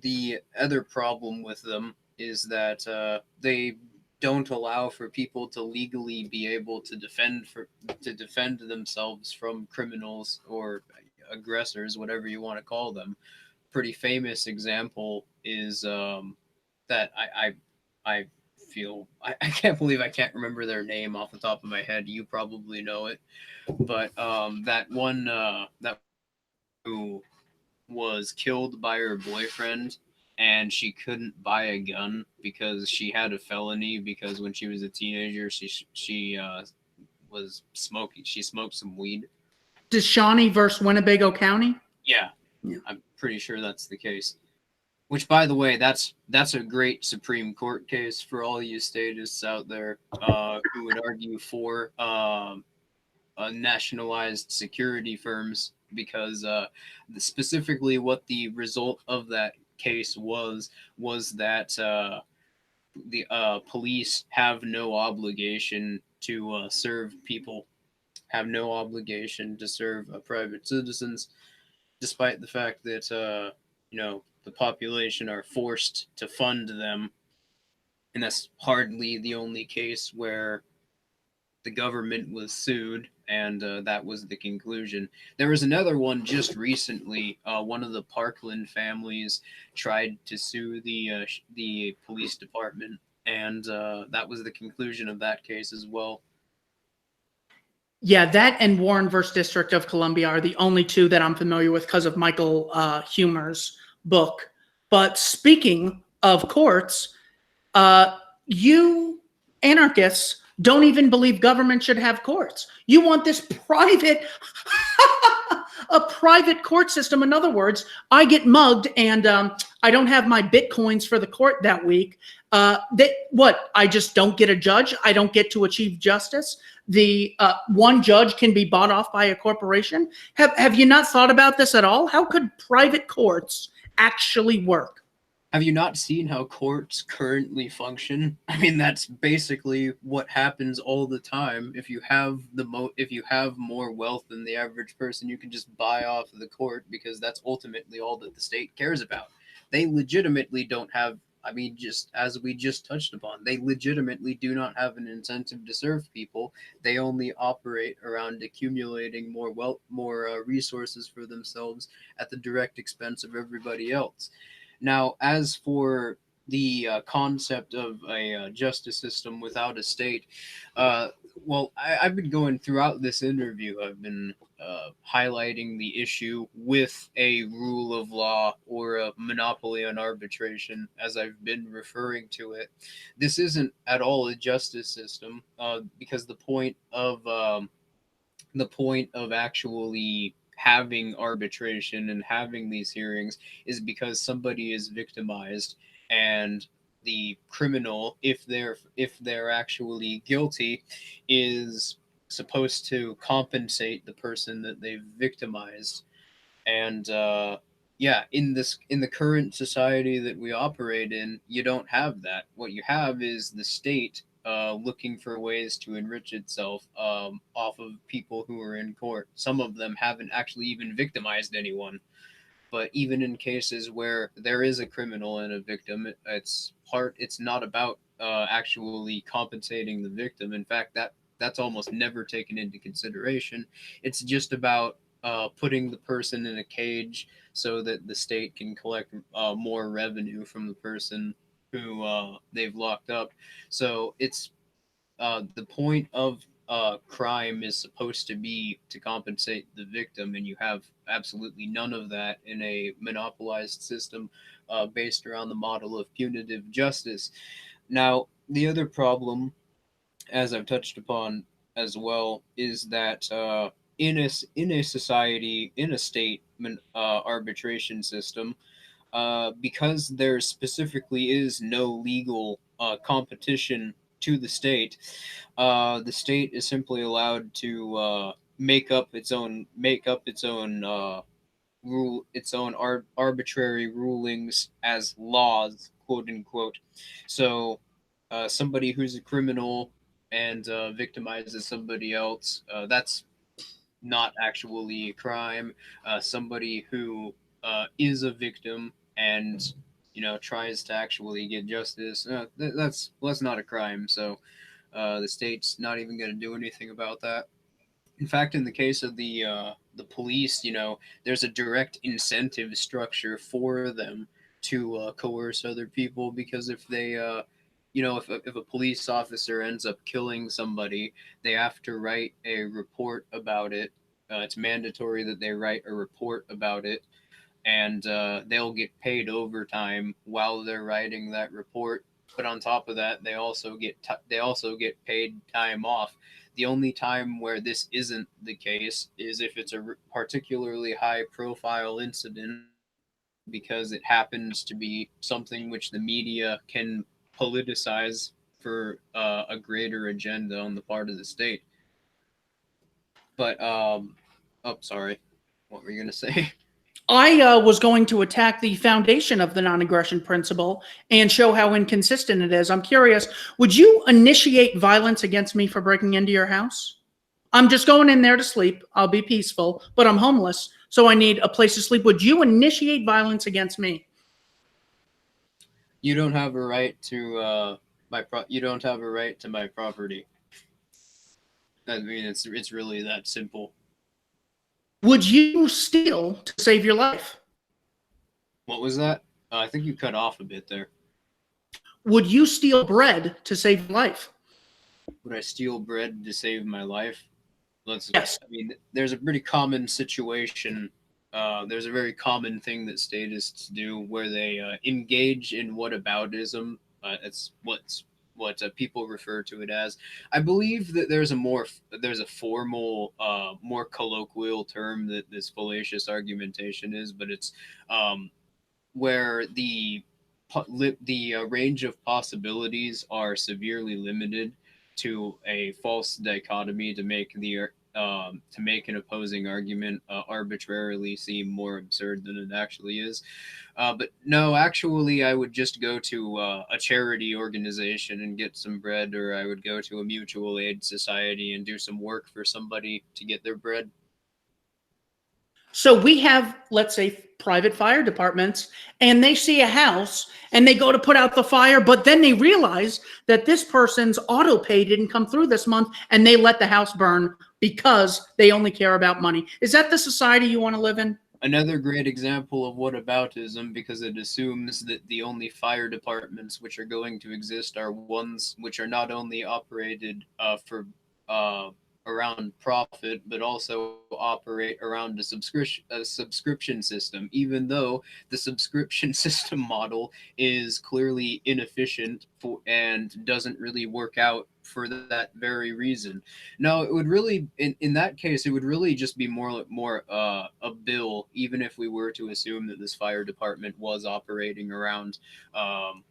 the other problem with them is that they don't allow for people to legally be able to defend themselves from criminals or aggressors, whatever you want to call them. Pretty famous example is that I feel I can't believe I can't remember their name off the top of my head. You probably know it, but that one that who was killed by her boyfriend, and she couldn't buy a gun because she had a felony, because when she was a teenager she was smoking. She smoked some weed. Shawnee versus Winnebago County. Yeah, Yeah. I'm pretty sure that's the case. Which, by the way, that's a great Supreme Court case for all you statists out there who would argue for nationalized security firms, because specifically what the result of that case was that the police have no obligation to serve people, have no obligation to serve private citizens, despite the fact that the population are forced to fund them, and that's hardly the only case where the government was sued, and that was the conclusion. There was another one just recently. One of the Parkland families tried to sue the police department, and that was the conclusion of that case as well. Yeah, that and Warren versus District of Columbia are the only two that I'm familiar with because of Michael Humer's book. But speaking of courts, you anarchists don't even believe government should have courts. You want this private, a private court system. In other words, I get mugged and I don't have my Bitcoins for the court that week. I just don't get a judge. I don't get to achieve justice. The one judge can be bought off by a corporation. Have you not thought about this at all? How could private courts actually work? Have you not seen how courts currently function? I mean, that's basically what happens all the time. If you have more wealth than the average person, you can just buy off the court, because that's ultimately all that the state cares about. They legitimately don't have, I mean, just as we just touched upon, they legitimately do not have an incentive to serve people. They only operate around accumulating more wealth, more resources for themselves at the direct expense of everybody else. Now, as for the concept of a justice system without a state, I've been going throughout this interview, I've been highlighting the issue with a rule of law or a monopoly on arbitration, as I've been referring to it. This isn't at all a justice system, because the point of actually having arbitration and having these hearings is because somebody is victimized, and the criminal, if they're actually guilty, is supposed to compensate the person that they've victimized. And yeah, in the current society that we operate in, you don't have that. What you have is the state looking for ways to enrich itself off of people who are in court. Some of them haven't actually even victimized anyone, But even in cases where there is a criminal and a victim, it's not about actually compensating the victim. In fact, that's almost never taken into consideration. It's just about putting the person in a cage so that the state can collect more revenue from the person who they've locked up. So it's the point of crime is supposed to be to compensate the victim, and you have absolutely none of that in a monopolized system based around the model of punitive justice. Now, the other problem, as I've touched upon as well, is that in a society, in a state arbitration system, because there specifically is no legal competition to the state is simply allowed to make up its own arbitrary rulings as laws, quote unquote. So, somebody who's a criminal and victimizes somebody else, that's not actually a crime. Somebody who is a victim and tries to actually get justice, that's not a crime. So the state's not even going to do anything about that. In fact, in the case of the police, there's a direct incentive structure for them to coerce other people, because if they if a police officer ends up killing somebody, they have to write a report about it. It's mandatory that they write a report about it, and they'll get paid overtime while they're writing that report. But on top of that, they also get paid time off. The only time where this isn't the case is if it's a particularly high profile incident, because it happens to be something which the media can politicize for a greater agenda on the part of the state. But oh, sorry, what were you gonna say? I was going to attack the foundation of the non-aggression principle and show how inconsistent it is. I'm curious, would you initiate violence against me for breaking into your house? I'm just going in there to sleep. I'll be peaceful, but I'm homeless, so I need a place to sleep. Would you initiate violence against me? You don't have a right to you don't have a right to my property. I mean, it's really that simple. Would you steal to save your life? What was that? I think you cut off a bit there. Would you steal bread to save your life? Would I steal bread to save my life? Yes. I mean, there's a pretty common situation. There's a very common thing that statists do where they engage in whataboutism. It's what people refer to it as. I believe that there's a formal, more colloquial term that this fallacious argumentation is, but it's where the range of possibilities are severely limited to a false dichotomy to make an opposing argument arbitrarily seem more absurd than it actually is. But no, actually, I would just go to a charity organization and get some bread, or I would go to a mutual aid society and do some work for somebody to get their bread. So we have, let's say, private fire departments, and they see a house and they go to put out the fire, but then they realize that this person's auto pay didn't come through this month, and they let the house burn because they only care about money. Is that the society you want to live in? Another great example of whataboutism, because it assumes that the only fire departments which are going to exist are ones which are not only operated for uh, around profit, but also operate around a subscription system, even though the subscription system model is clearly inefficient and doesn't really work out for that very reason. No, it would really, in that case, it would really just be more a bill, even if we were to assume that this fire department was operating around um,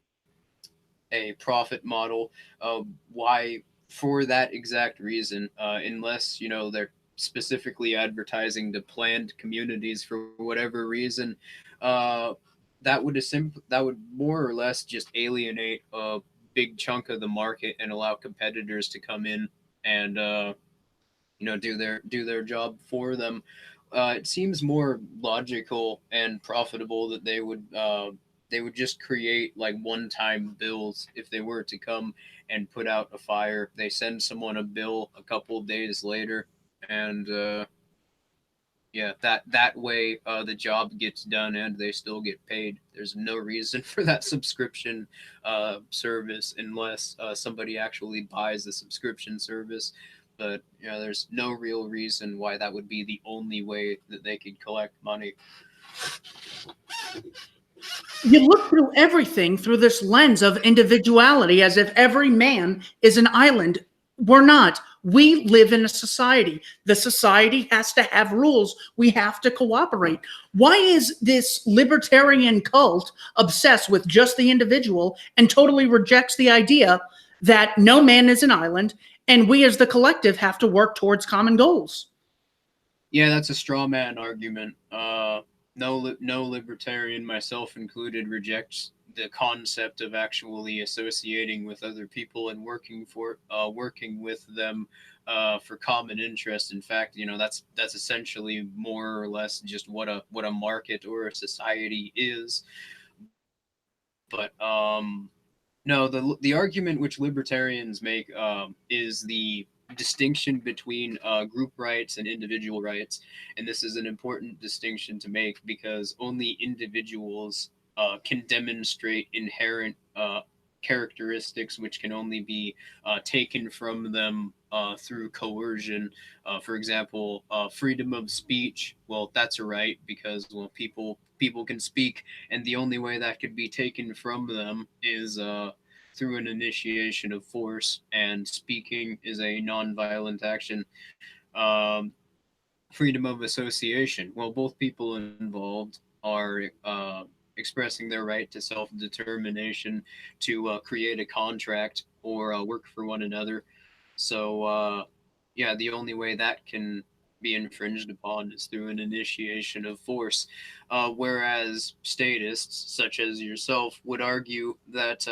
a profit model. Why, for that exact reason, unless they're specifically advertising to planned communities for whatever reason, uh, that would more or less just alienate a big chunk of the market and allow competitors to come in and do their job for them. it seems more logical and profitable that they would just create like one-time bills if they were to come and put out a fire. They send someone a bill a couple of days later, and yeah, that way the job gets done and they still get paid. There's no reason for that subscription service unless somebody actually buys the subscription service. But you know, there's no real reason why that would be the only way that they could collect money. You look through everything through this lens of individuality, as if every man is an island. We're not. We live in a society. The society has to have rules. We have to cooperate. Why is this libertarian cult obsessed with just the individual and totally rejects the idea that no man is an island and we as the collective have to work towards common goals? Yeah, that's a straw man argument. No libertarian, myself included, rejects the concept of actually associating with other people and working with them for common interest. In fact, you know, that's essentially more or less just what a market or a society is. But no, the argument which libertarians make is the distinction between group rights and individual rights, and this is an important distinction to make because only individuals can demonstrate inherent characteristics which can only be taken from them through coercion. For example, freedom of speech. Well, that's a right because well, people can speak, and the only way that could be taken from them is through an initiation of force, and speaking is a non-violent action. Um, Freedom of association. Well, both people involved are expressing their right to self-determination, to create a contract or work for one another. So, yeah, the only way that can be infringed upon is through an initiation of force. Whereas statists, such as yourself, would argue that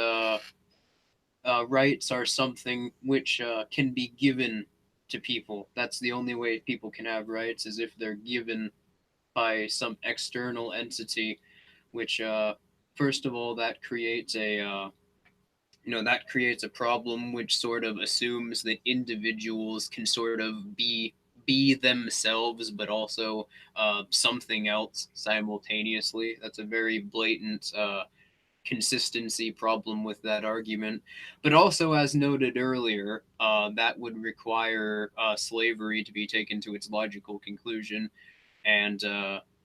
rights are something which can be given to people. That's the only way people can have rights, is if they're given by some external entity, which first of all that creates a that creates a problem which sort of assumes that individuals can sort of be themselves but also something else simultaneously. That's a very blatant consistency problem with that argument. But also, as noted earlier, that would require slavery to be taken to its logical conclusion. And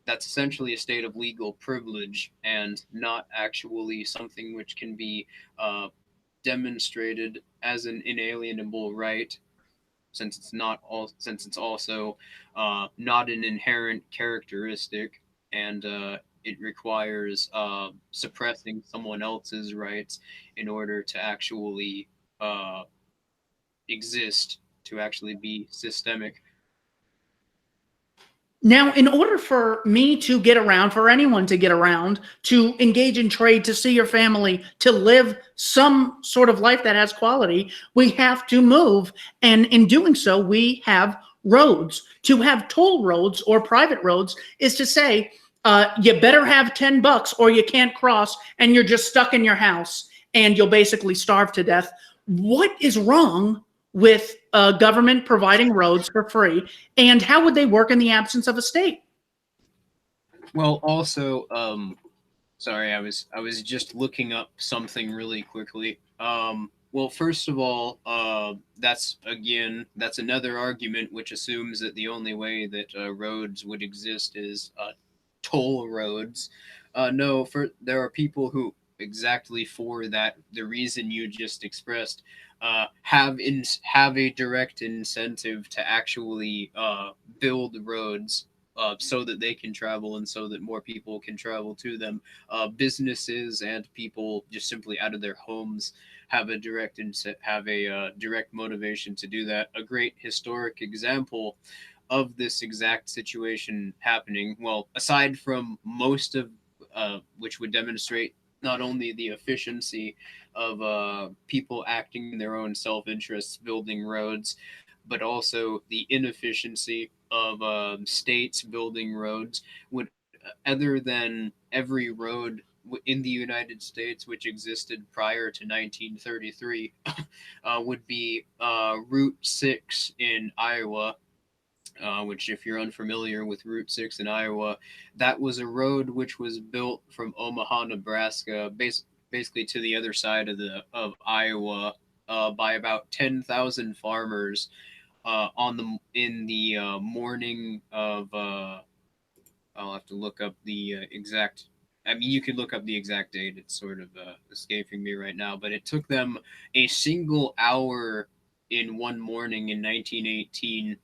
that's essentially a state of legal privilege and not actually something which can be demonstrated as an inalienable right, since it's also not an inherent characteristic, and it requires suppressing someone else's rights in order to actually uh, exist, to actually be systemic. Now, in order for me to get around, for anyone to get around, to engage in trade, to see your family, to live some sort of life that has quality, we have to move. And in doing so, we have roads. To have toll roads or private roads is to say, you better have $10 or you can't cross, and you're just stuck in your house and you'll basically starve to death. What is wrong with government providing roads for free, and how would they work in the absence of a state? Well, also, sorry, I was just looking up something really quickly. Well, first of all, that's another argument which assumes that the only way that roads would exist is toll roads. No, there are people who exactly for that the reason you just expressed have a direct incentive to actually build roads so that they can travel and so that more people can travel to them. Businesses and people just simply out of their homes have a direct motivation to do that. A great historic example of this exact situation happening, well, aside from most of which would demonstrate not only the efficiency of people acting in their own self-interests building roads, but also the inefficiency of states building roads would, other than every road in the United States which existed prior to 1933, would be Route 6 in Iowa, which, if you're unfamiliar with Route 6 in Iowa, that was a road which was built from Omaha, Nebraska, basically to the other side of Iowa, by about 10,000 farmers in the morning of. I'll have to look up the exact. I mean, you could look up the exact date. It's sort of escaping me right now, but it took them a single hour in one morning in 1918,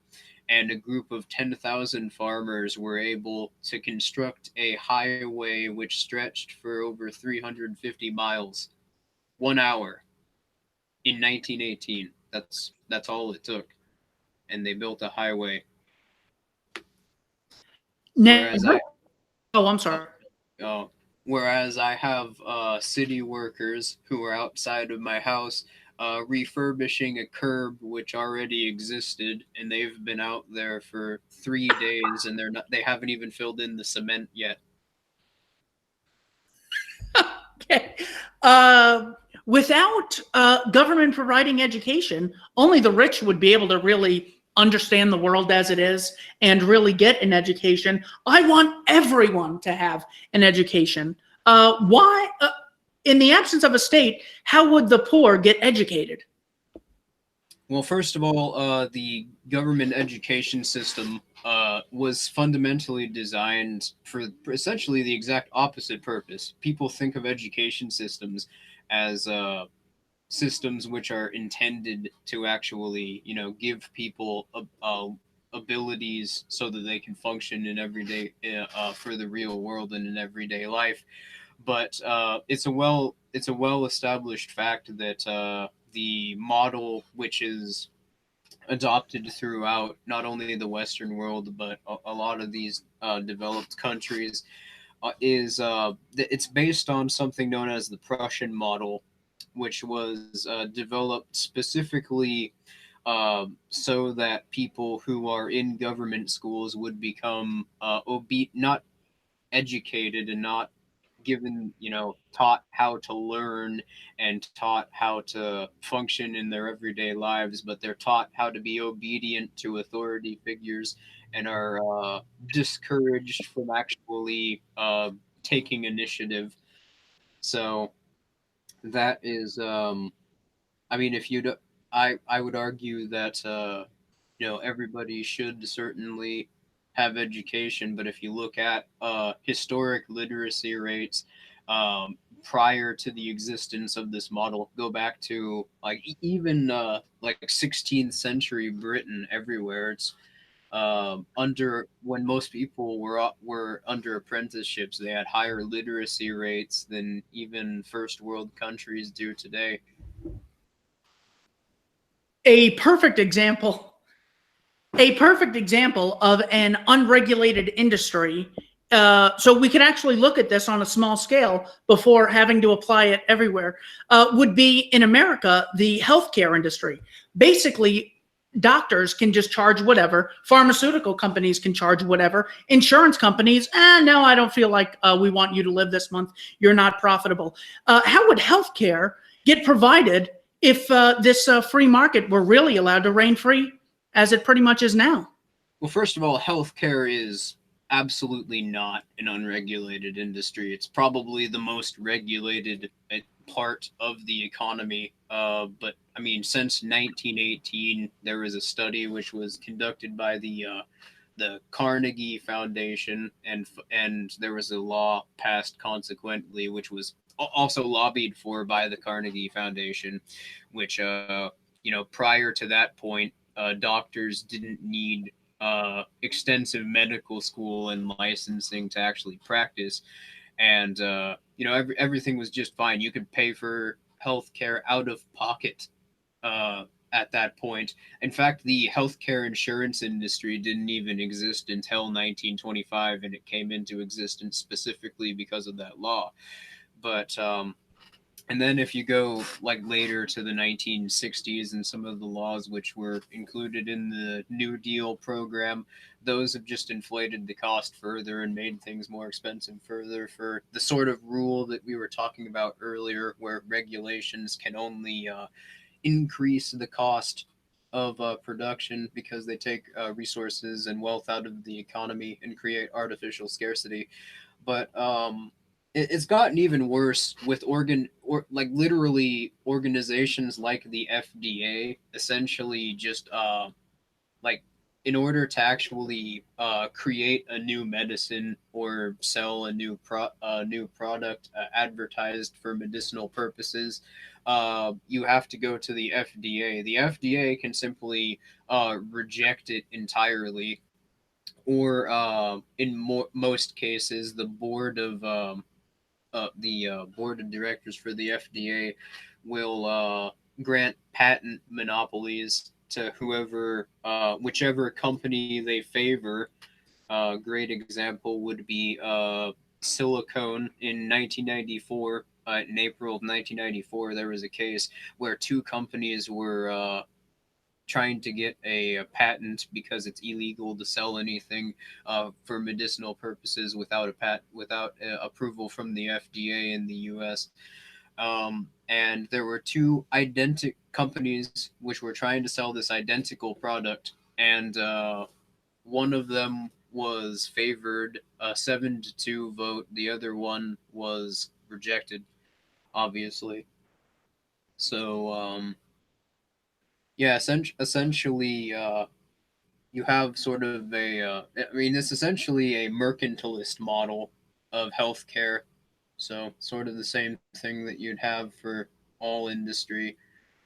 and a group of 10,000 farmers were able to construct a highway which stretched for over 350 miles. 1 hour in 1918. That's all it took, and they built a highway. Whereas I'm sorry. Whereas I have city workers who are outside of my house refurbishing a curb which already existed, and they've been out there for 3 days, and they haven't even filled in the cement yet. Okay. Without government providing education, only the rich would be able to really understand the world as it is and really get an education. I want everyone to have an education. Why, in the absence of a state, how would the poor get educated? Well, first of all, the government education system was fundamentally designed for essentially the exact opposite purpose. People think of education systems as systems which are intended to actually, give people abilities so that they can function in everyday for the real world and in everyday life. But it's a well established fact that the model which is adopted throughout not only the Western world but a lot of these developed countries is it's based on something known as the Prussian model, which was developed specifically so that people who are in government schools would become not educated and not given, taught how to learn and taught how to function in their everyday lives, but they're taught how to be obedient to authority figures and are discouraged from actually taking initiative. So that is, I mean, if you, I would argue that everybody should certainly have education, but if you look at historic literacy rates prior to the existence of this model, go back to like even like 16th century Britain, everywhere it's under when most people were under apprenticeships, they had higher literacy rates than even first world countries do today. A perfect example of an unregulated industry. So we could actually look at this on a small scale before having to apply it everywhere, would be in America, the healthcare industry. Basically, doctors can just charge whatever. Pharmaceutical companies can charge whatever. Insurance companies, no, I don't feel like we want you to live this month. You're not profitable. How would healthcare get provided if this free market were really allowed to reign free, as it pretty much is now? Well, first of all, healthcare is absolutely not an unregulated industry. It's probably the most regulated part of the economy. But I mean, since 1918, there was a study which was conducted by the Carnegie Foundation, and there was a law passed consequently, which was also lobbied for by the Carnegie Foundation, which prior to that point, doctors didn't need extensive medical school and licensing to actually practice, and everything was just fine. You could pay for healthcare out of pocket at that point. In fact, the healthcare insurance industry didn't even exist until 1925, and it came into existence specifically because of that law. But And then if you go like later to the 1960s and some of the laws which were included in the New Deal program, those have just inflated the cost further and made things more expensive further for the sort of rule that we were talking about earlier, where regulations can only increase the cost of production because they take resources and wealth out of the economy and create artificial scarcity. But it's gotten even worse with like literally organizations like the FDA essentially just like in order to actually create a new medicine or sell a new product advertised for medicinal purposes, you have to go to the FDA. The FDA can simply reject it entirely, or in most cases, the board of directors for the FDA will grant patent monopolies to whichever company they favor. A great example would be silicone in 1994. In April of 1994, there was a case where two companies were trying to get a patent because it's illegal to sell anything for medicinal purposes without approval from the FDA in the U.S. And there were two identical companies which were trying to sell this identical product, and one of them was favored a 7-2 vote. The other one was rejected, obviously. So yeah, essentially, you have sort of I mean, it's essentially a mercantilist model of healthcare. So, sort of the same thing that you'd have for all industry,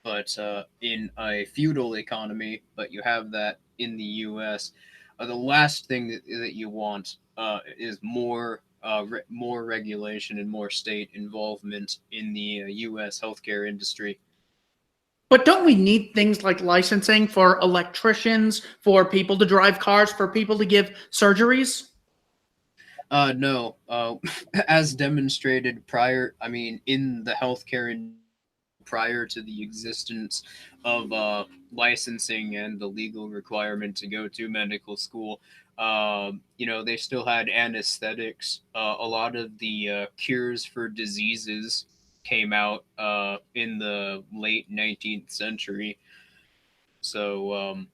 but in a feudal economy, but you have that in the US. The last thing that you want is more regulation and more state involvement in the US healthcare industry. But don't we need things like licensing for electricians, for people to drive cars, for people to give surgeries? No. As demonstrated in the healthcare prior to the existence of licensing and the legal requirement to go to medical school, they still had anesthetics. A lot of the cures for diseases came out in the late 19th century. So,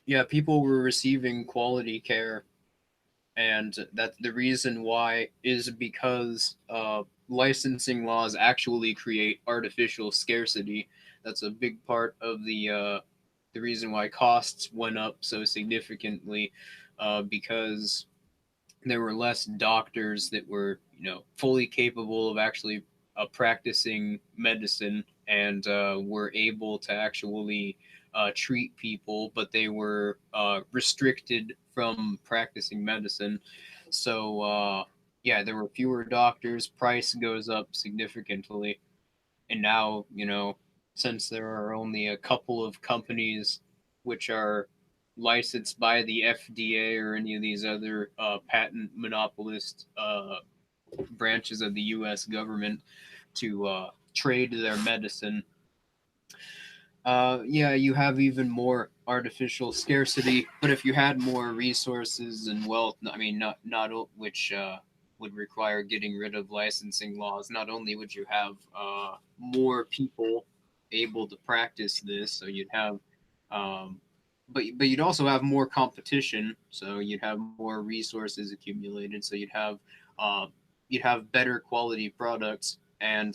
yeah, people were receiving quality care, and that the reason why is because licensing laws actually create artificial scarcity. That's a big part of the reason why costs went up so significantly, because there were less doctors that were fully capable of actually practicing medicine, and were able to actually treat people, but they were restricted from practicing medicine. So yeah, there were fewer doctors, price goes up significantly. And now, since there are only a couple of companies which are licensed by the FDA or any of these other patent monopolist branches of the US government to trade their medicine, yeah, you have even more artificial scarcity. But if you had more resources and wealth, I mean, not which would require getting rid of licensing laws. Not only would you have more people able to practice this, so you'd have, but you'd also have more competition. So you'd have more resources accumulated. So you'd have better quality products, and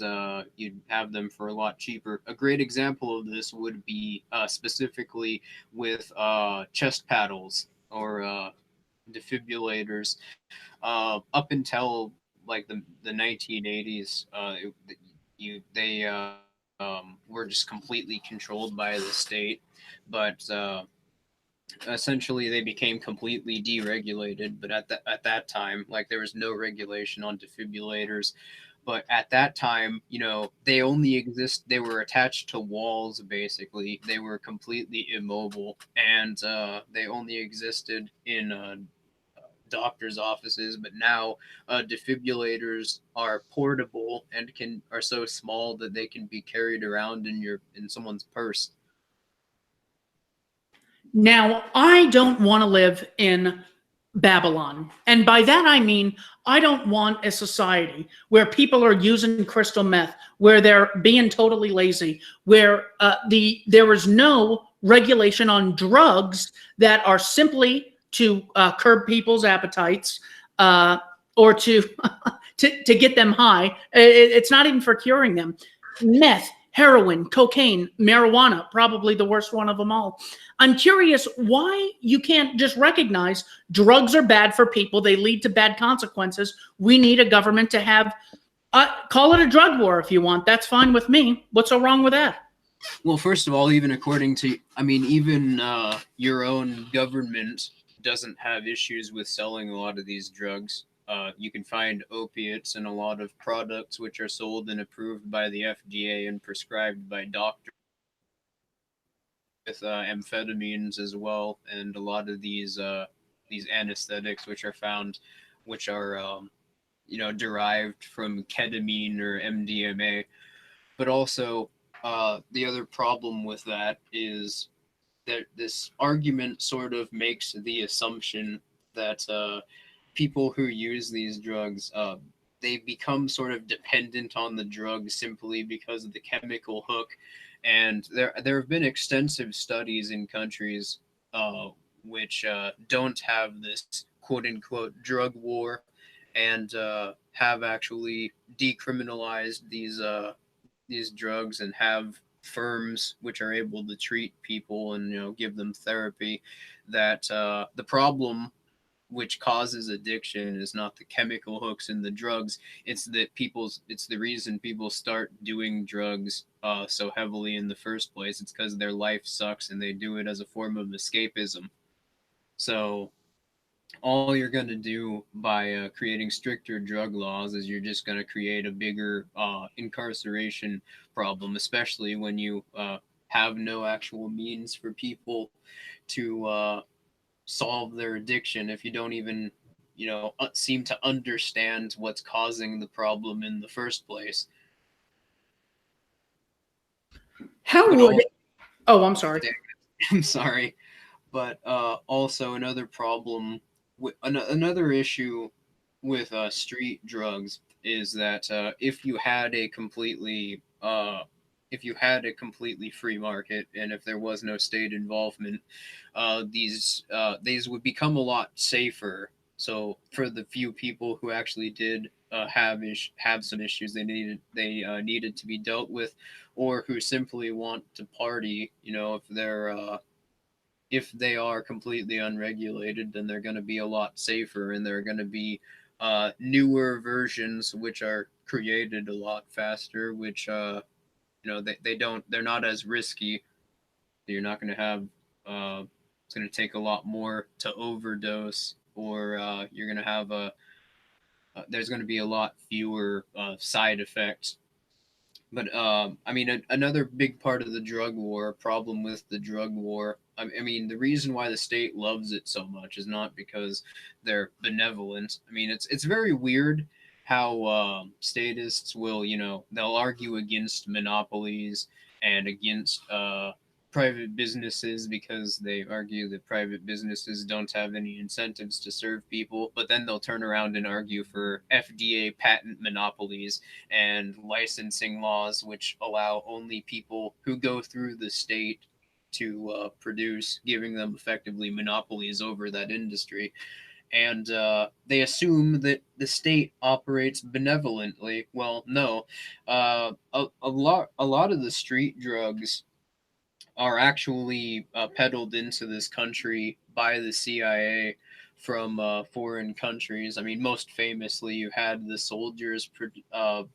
you'd have them for a lot cheaper. A great example of this would be specifically with chest paddles or defibrillators. Up until like the 1980s, they were just completely controlled by the state, but essentially they became completely deregulated. But at that time, like, there was no regulation on defibrillators. But at that time, they were attached to walls. Basically, they were completely immobile, and they only existed in doctor's offices, but now defibrillators are portable and are so small that they can be carried around in someone's purse. Now, I don't want to live in Babylon. And by that, I mean, I don't want a society where people are using crystal meth, where they're being totally lazy, where there is no regulation on drugs that are simply to curb people's appetites or to, to get them high. It's not even for curing them. Meth, heroin, cocaine, marijuana, probably the worst one of them all. I'm curious why you can't just recognize drugs are bad for people. They lead to bad consequences. We need a government to have, call it a drug war if you want. That's fine with me. What's so wrong with that? Well, first of all, even according to, even your own government doesn't have issues with selling a lot of these drugs. You can find opiates in a lot of products which are sold and approved by the FDA and prescribed by doctors, with amphetamines as well, and a lot of these anesthetics which are found, which are derived from ketamine or MDMA. But also, the other problem with that is that this argument sort of makes the assumption that people who use these drugs, they become sort of dependent on the drug simply because of the chemical hook. And there have been extensive studies in countries which don't have this quote unquote drug war, and have actually decriminalized these drugs and have firms which are able to treat people and give them therapy. That the problem which causes addiction is not the chemical hooks in the drugs. It's the reason people start doing drugs so heavily in the first place. It's because their life sucks and they do it as a form of escapism. So all you're going to do by creating stricter drug laws is you're just going to create a bigger incarceration problem, especially when you have no actual means for people to solve their addiction if you don't even seem to understand what's causing the problem in the first place. How But would I'm sorry. I'm sorry, but also another problem another issue with street drugs is that if you had a completely free market, and if there was no state involvement, these would become a lot safer. So for the few people who actually did have some issues they needed to be dealt with, or who simply want to party, if they are completely unregulated, then they're going to be a lot safer, and they're going to be newer versions which are created a lot faster, which they're not as risky. You're not going to have it's going to take a lot more to overdose, or you're going to have there's going to be a lot fewer side effects. But another big part of the drug war, problem with the drug war, the reason why the state loves it so much is not because they're benevolent. It's very weird how statists will, they'll argue against monopolies and against private businesses, because they argue that private businesses don't have any incentives to serve people, but then they'll turn around and argue for FDA patent monopolies and licensing laws which allow only people who go through the state to produce, giving them effectively monopolies over that industry. And they assume that the state operates benevolently. Well, no, a lot of the street drugs are actually peddled into this country by the CIA from foreign countries. Most famously, you had the soldiers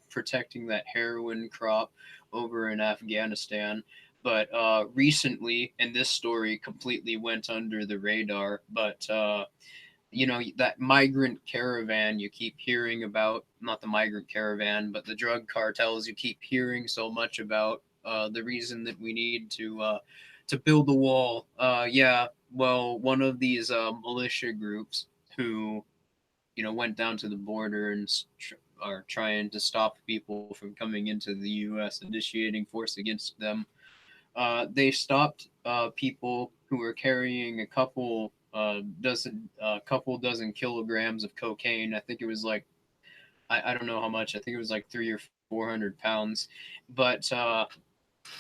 protecting that heroin crop over in Afghanistan. But recently, and this story completely went under the radar, but that migrant caravan you keep hearing about, not the migrant caravan, but the drug cartels you keep hearing so much about, the reason that we need to build a wall. Yeah, well, one of these militia groups who, you know, went down to the border and are trying to stop people from coming into the U.S., initiating force against them. They stopped people who were carrying a couple dozen kilograms of cocaine. I think it was like, I don't know how much. I think it was like 300 or 400 pounds. But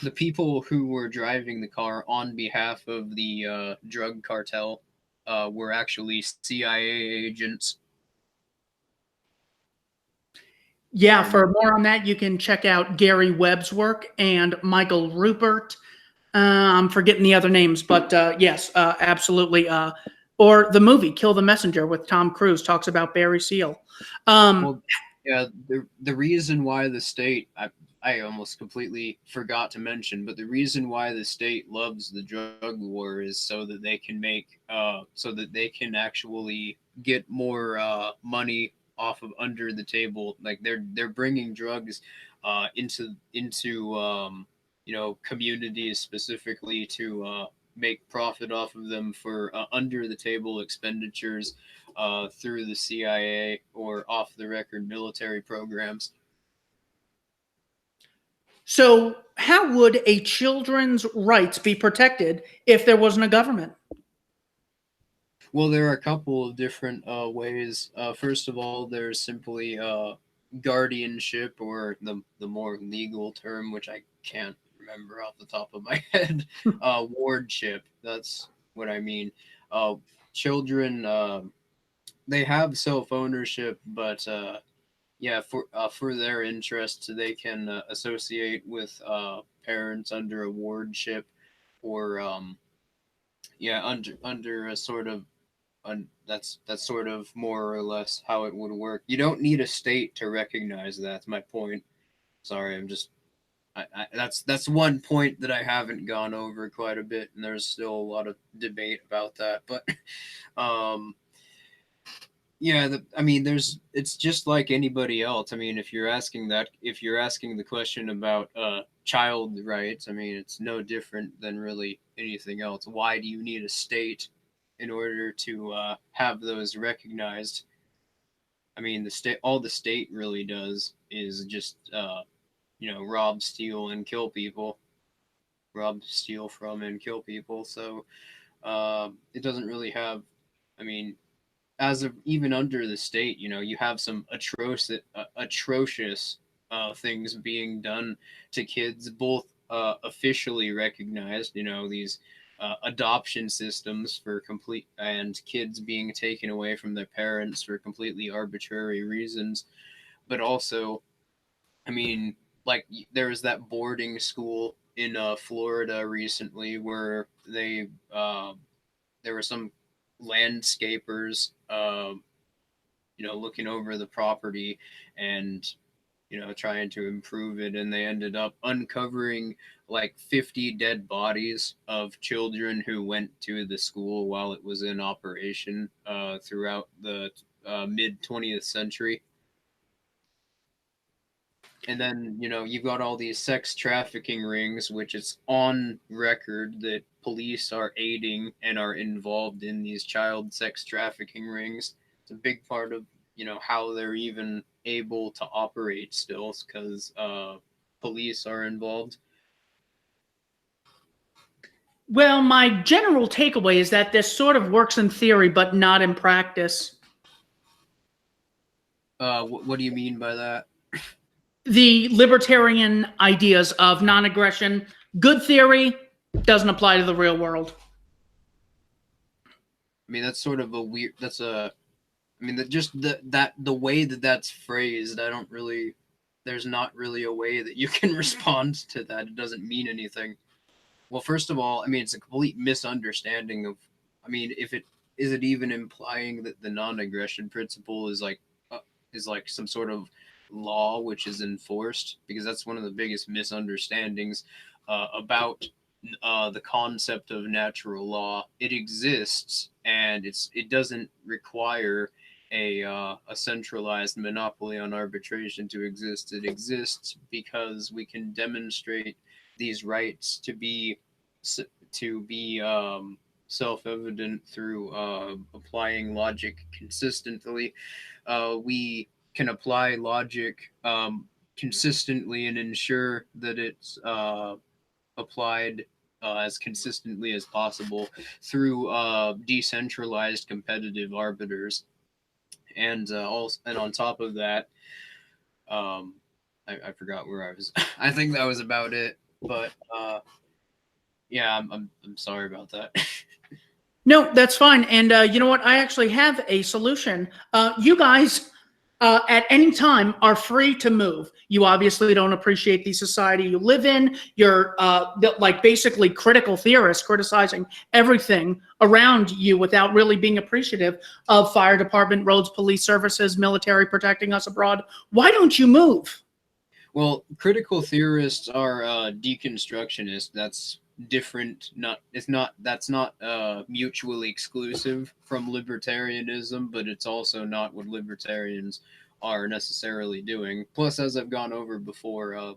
the people who were driving the car on behalf of the drug cartel were actually CIA agents. Yeah, for more on that, you can check out Gary Webb's work and Michael Rupert. I'm forgetting the other names, but yes, absolutely. Or the movie Kill the Messenger with Tom Cruise talks about Barry Seal. Well, yeah, the reason why the state, I almost completely forgot to mention, but the reason why the state loves the drug war is so that they can so that they can actually get more money off of under the table. Like they're bringing drugs into you know, communities specifically to make profit off of them for under the table expenditures through the CIA or off the record military programs. So, how would a children's rights be protected if there wasn't a government? Well, there are a couple of different ways. First of all, there's simply guardianship, or the more legal term, which I can't remember off the top of my head, wardship. That's what I mean. Children, they have self ownership, but yeah, for their interests, they can associate with parents under a wardship, or yeah, under a sort of that's sort of more or less how it would work. You don't need a state to recognize that. That's my point. Sorry, I'm just that's one point that I haven't gone over quite a bit, and there's still a lot of debate about that. But um, yeah, I mean, it's just like anybody else. I mean, if you're asking the question about child rights, I mean, it's no different than really anything else. Why do you need a state in order to have those recognized? I mean, all the state really does is just you know, rob, steal, and kill people. Rob, steal from, and kill people. So it doesn't really have. I mean, as of even under the state, you know, you have some atrocious things being done to kids, both officially recognized, you know, these adoption systems for complete, and kids being taken away from their parents for completely arbitrary reasons, but also, I mean, like there was that boarding school in Florida recently where there were some landscapers, you know, looking over the property and, you know, trying to improve it, and they ended up uncovering like 50 dead bodies of children who went to the school while it was in operation throughout the mid 20th century. And then, you know, you've got all these sex trafficking rings, which it's on record that police are aiding and are involved in these child sex trafficking rings. It's a big part of, you know, how they're even able to operate still, because police are involved. Well, my general takeaway is that this sort of works in theory, but not in practice. What do you mean by that? The libertarian ideas of non-aggression, good theory, doesn't apply to the real world. I mean, that's sort of a weird. I mean, the way that that's phrased, I don't really. There's not really a way that you can respond to that. It doesn't mean anything. Well, first of all, I mean, it's a complete misunderstanding of. I mean, if it is it even implying that the non-aggression principle is like some sort of law which is enforced, because that's one of the biggest misunderstandings about the concept of natural law. It exists, and it doesn't require a centralized monopoly on arbitration to exist. It exists because we can demonstrate these rights to be self-evident through applying logic consistently. We can apply logic consistently and ensure that it's applied as consistently as possible through decentralized competitive arbiters, and on top of that, I forgot where I was. I think that was about it. But yeah, I'm sorry about that. No, that's fine. And you know what? I actually have a solution. You guys, at any time, are free to move. You obviously don't appreciate the society you live in. You're like basically critical theorists criticizing everything around you without really being appreciative of fire department, roads, police services, military protecting us abroad. Why don't you move? Well, critical theorists are deconstructionists. That's different. That's not mutually exclusive from libertarianism, but it's also not what libertarians are necessarily doing. Plus, as I've gone over before,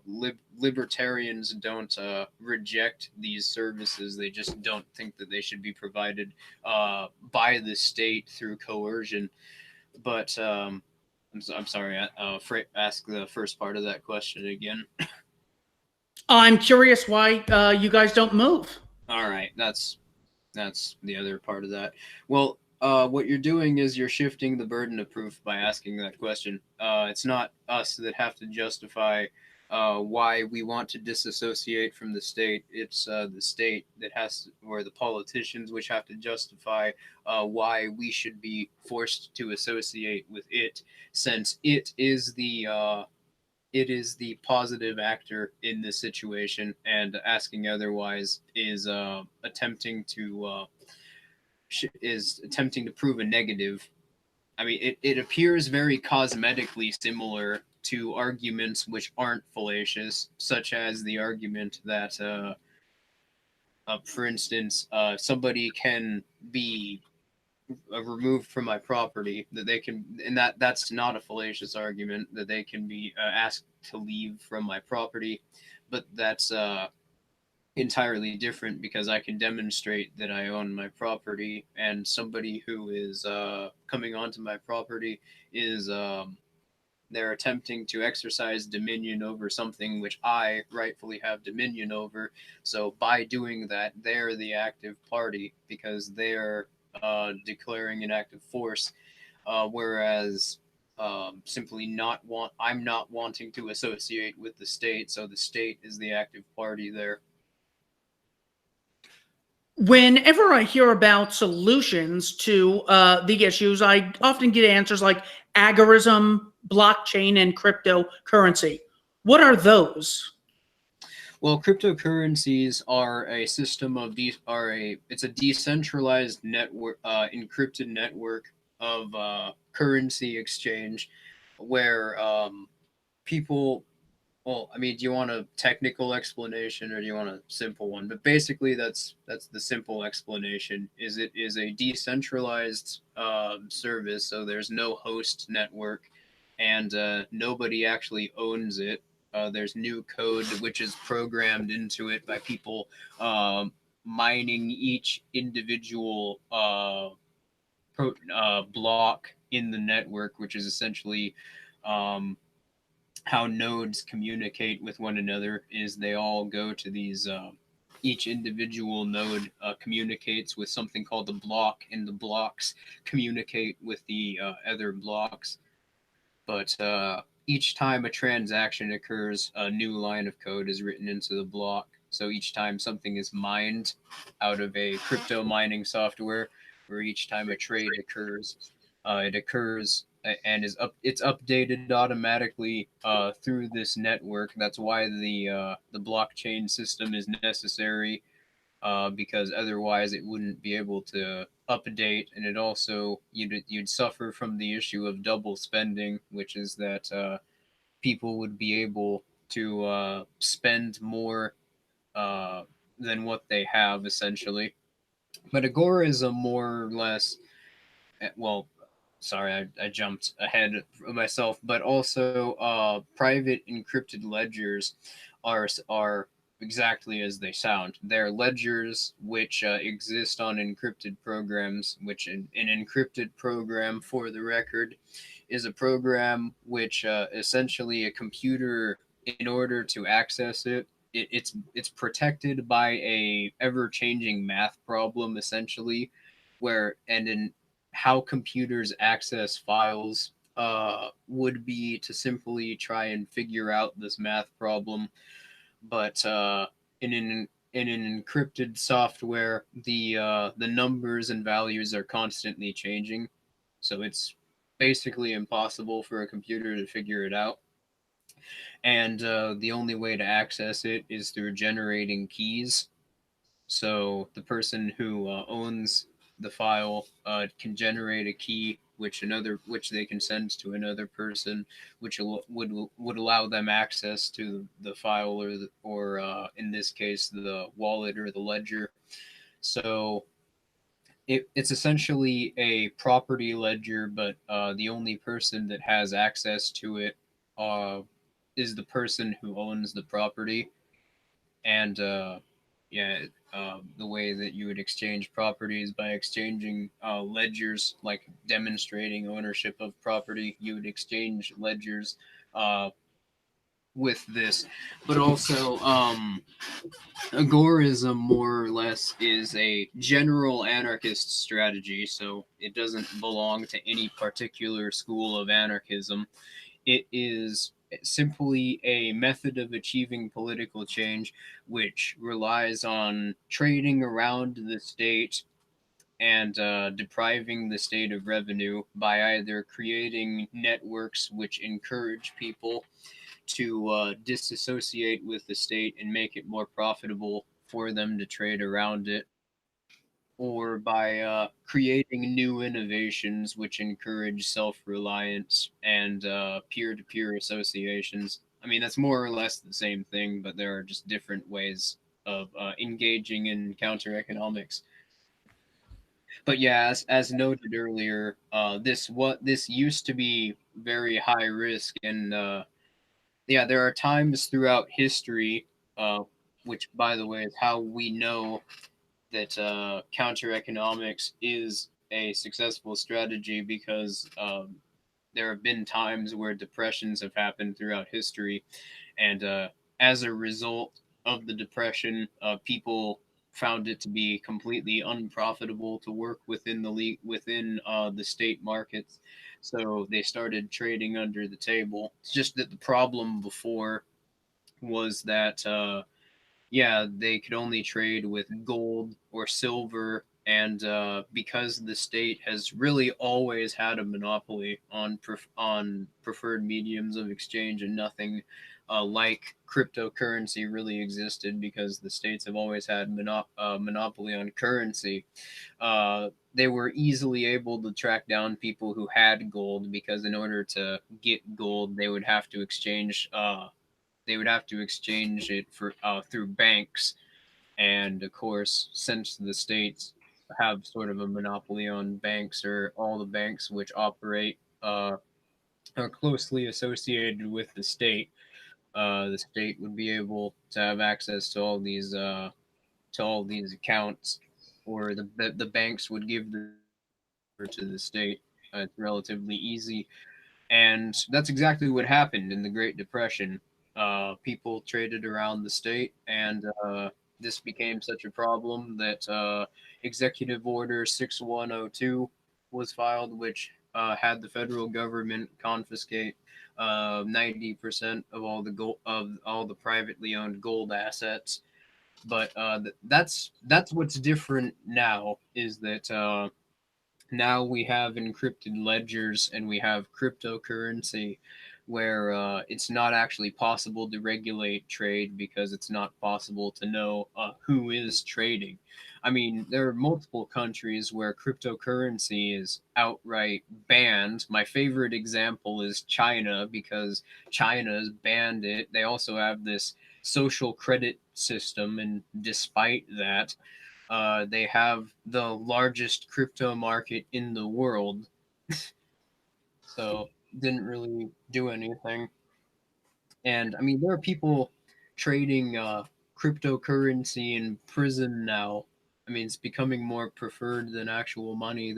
libertarians don't reject these services. They just don't think that they should be provided by the state through coercion. But I'm sorry. Ask the first part of that question again. I'm curious why you guys don't move. All right, that's the other part of that. Well, what you're doing is you're shifting the burden of proof by asking that question. It's not us that have to justify why we want to disassociate from the state. It's the state that has, or the politicians, which have to justify why we should be forced to associate with it, since it is the positive actor in this situation, and asking otherwise is attempting to prove a negative. I mean, it appears very cosmetically similar to arguments which aren't fallacious, such as the argument that, for instance, somebody can be removed from my property, that they can, and that's not a fallacious argument, that they can be asked to leave from my property, but that's entirely different because I can demonstrate that I own my property, and somebody who is coming onto my property is they're attempting to exercise dominion over something which I rightfully have dominion over. So by doing that, they're the active party because they're declaring an active force, whereas I'm not wanting to associate with the state, so the state is the active party there. Whenever I hear about solutions to the issues, I often get answers like agorism, blockchain, and cryptocurrency. What are those? Well, cryptocurrencies are a system of it's a decentralized network, encrypted network of currency exchange, where people. Well, I mean, do you want a technical explanation or do you want a simple one? But basically, that's the simple explanation. It is a decentralized service, so there's no host network, and nobody actually owns it. There's new code which is programmed into it by people mining each individual block in the network, which is essentially how nodes communicate with one another. Is they all go to these each individual node communicates with something called the block, and the blocks communicate with the other blocks. But each time a transaction occurs, a new line of code is written into the block. So each time something is mined out of a crypto mining software, or each time a trade occurs, it occurs and it's updated automatically through this network. That's why the blockchain system is necessary, because otherwise it wouldn't be able to update, and it also you'd suffer from the issue of double spending, which is that people would be able to spend more than what they have essentially. But agorism more or less, well, sorry, I jumped ahead of myself, but also private encrypted ledgers are exactly as they sound. They're ledgers which exist on encrypted programs, which an encrypted program, for the record, is a program which essentially a computer, in order to access it, it's protected by a ever-changing math problem, essentially, where and in how computers access files would be to simply try and figure out this math problem, but in an encrypted software, the numbers and values are constantly changing, so it's basically impossible for a computer to figure it out. And the only way to access it is through generating keys. So the person who owns the file can generate a key, which they can send to another person, which would allow them access to the file, or in this case the wallet or the ledger. So it's essentially a property ledger, but the only person that has access to it uh, is the person who owns the property. And yeah, the way that you would exchange properties by exchanging ledgers, like demonstrating ownership of property, you would exchange ledgers uh, with this. But also, agorism, more or less, is a general anarchist strategy, so it doesn't belong to any particular school of anarchism. It is simply a method of achieving political change which relies on trading around the state and depriving the state of revenue by either creating networks which encourage people to disassociate with the state and make it more profitable for them to trade around it, or by creating new innovations which encourage self reliance and peer to peer associations. I mean, that's more or less the same thing, but there are just different ways of engaging in counter economics. But yeah, as noted earlier, this used to be very high risk, and yeah, there are times throughout history, uh, which, by the way, is how we know that counter economics is a successful strategy, because there have been times where depressions have happened throughout history, and as a result of the depression, people found it to be completely unprofitable to work within the state markets, so they started trading under the table. It's just that the problem before was that yeah, they could only trade with gold or silver, and because the state has really always had a monopoly on preferred mediums of exchange, and nothing like cryptocurrency really existed, because the states have always had monopoly on currency. They were easily able to track down people who had gold, because in order to get gold, they would have to exchange it for through banks, and of course, since the states have sort of a monopoly on banks, or all the banks which operate are closely associated with the state would be able to have access to all these accounts, or the banks would give the to the state. It's relatively easy, and that's exactly what happened in the Great Depression. People traded around the state, and this became such a problem that Executive Order 6102 was filed, which had the federal government confiscate 90% of all the privately owned gold assets. But that's what's different now, is that now we have encrypted ledgers, and we have cryptocurrency, where it's not actually possible to regulate trade, because it's not possible to know who is trading. I mean, there are multiple countries where cryptocurrency is outright banned. My favorite example is China, because China has banned it. They also have this social credit system, and despite that, they have the largest crypto market in the world, so didn't really do anything. And I mean, there are people trading cryptocurrency in prison now. I mean, it's becoming more preferred than actual money.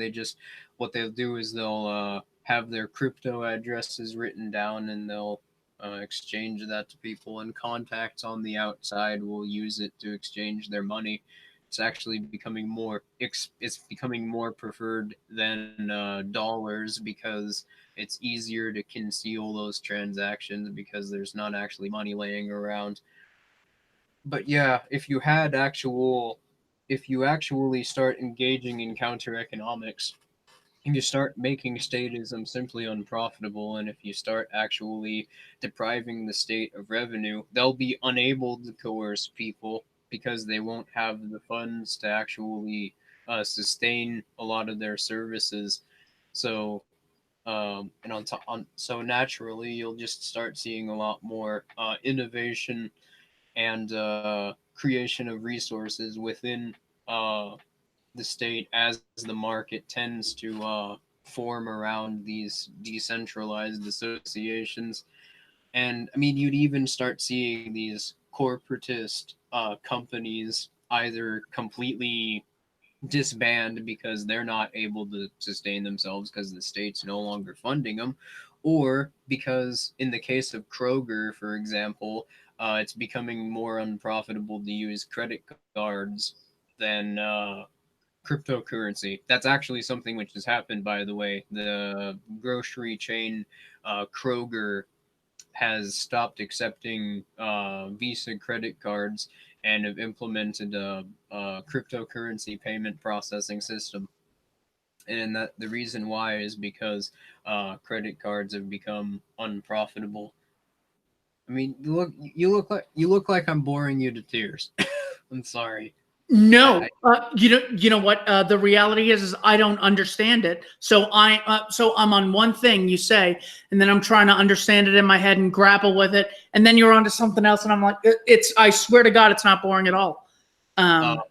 What they'll do is they'll have their crypto addresses written down, and they'll exchange that to people, and contacts on the outside will use it to exchange their money. It's actually becoming it's becoming more preferred than dollars, because it's easier to conceal those transactions because there's not actually money laying around. But yeah, if you actually start engaging in counter economics, if you start making statism simply unprofitable, and if you start actually depriving the state of revenue, they'll be unable to coerce people because they won't have the funds to actually sustain a lot of their services. So, and so naturally, you'll just start seeing a lot more innovation and creation of resources within the state as the market tends to form around these decentralized associations. And I mean, you'd even start seeing these corporatist companies either completely disband because they're not able to sustain themselves because the state's no longer funding them, or because in the case of Kroger, for example, it's becoming more unprofitable to use credit cards than cryptocurrency. That's actually something which has happened, by the way. The grocery chain Kroger has stopped accepting Visa credit cards and have implemented a cryptocurrency payment processing system. And that the reason why is because credit cards have become unprofitable. I mean, you look like I'm boring you to tears. I'm sorry. No, you know what? The reality is I don't understand it. So I'm on one thing you say, and then I'm trying to understand it in my head and grapple with it, and then you're onto something else, and I'm like, I swear to God, it's not boring at all. I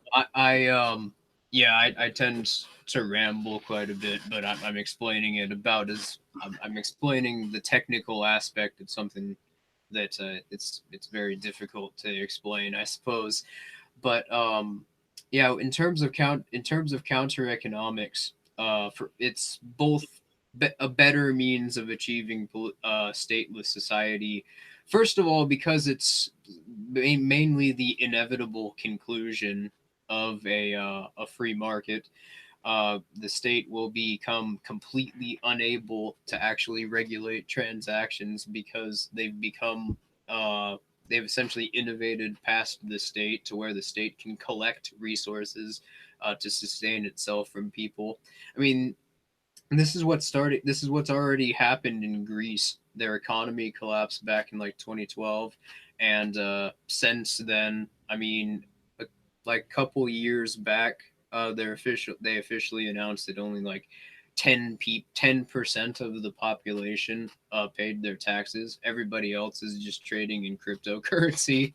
tend to ramble quite a bit, but I'm explaining it about as I'm explaining the technical aspect of something that it's very difficult to explain, I suppose. But yeah, in terms of counter economics, for it's both a better means of achieving stateless society. First of all, because it's mainly the inevitable conclusion of a free market. The state will become completely unable to actually regulate transactions because they've essentially innovated past the state to where the state can collect resources to sustain itself from people. I mean, this is what's already happened in Greece. Their economy collapsed back in like 2012, and since then, I mean, like a couple years back, they officially announced that only like 10% of the population paid their taxes. Everybody else is just trading in cryptocurrency,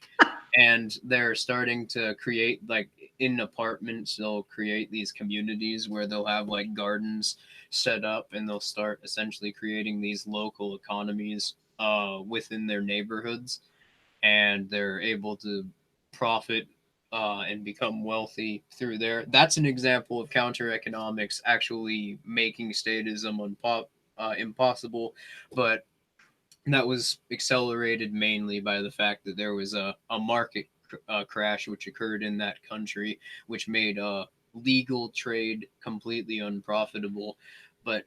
and they're starting to create, like, in apartments, they'll create these communities where they'll have like gardens set up, and they'll start essentially creating these local economies within their neighborhoods, and they're able to profit and become wealthy through there. That's an example of counter economics actually making statism impossible, but that was accelerated mainly by the fact that there was a market crash which occurred in that country, which made legal trade completely unprofitable. But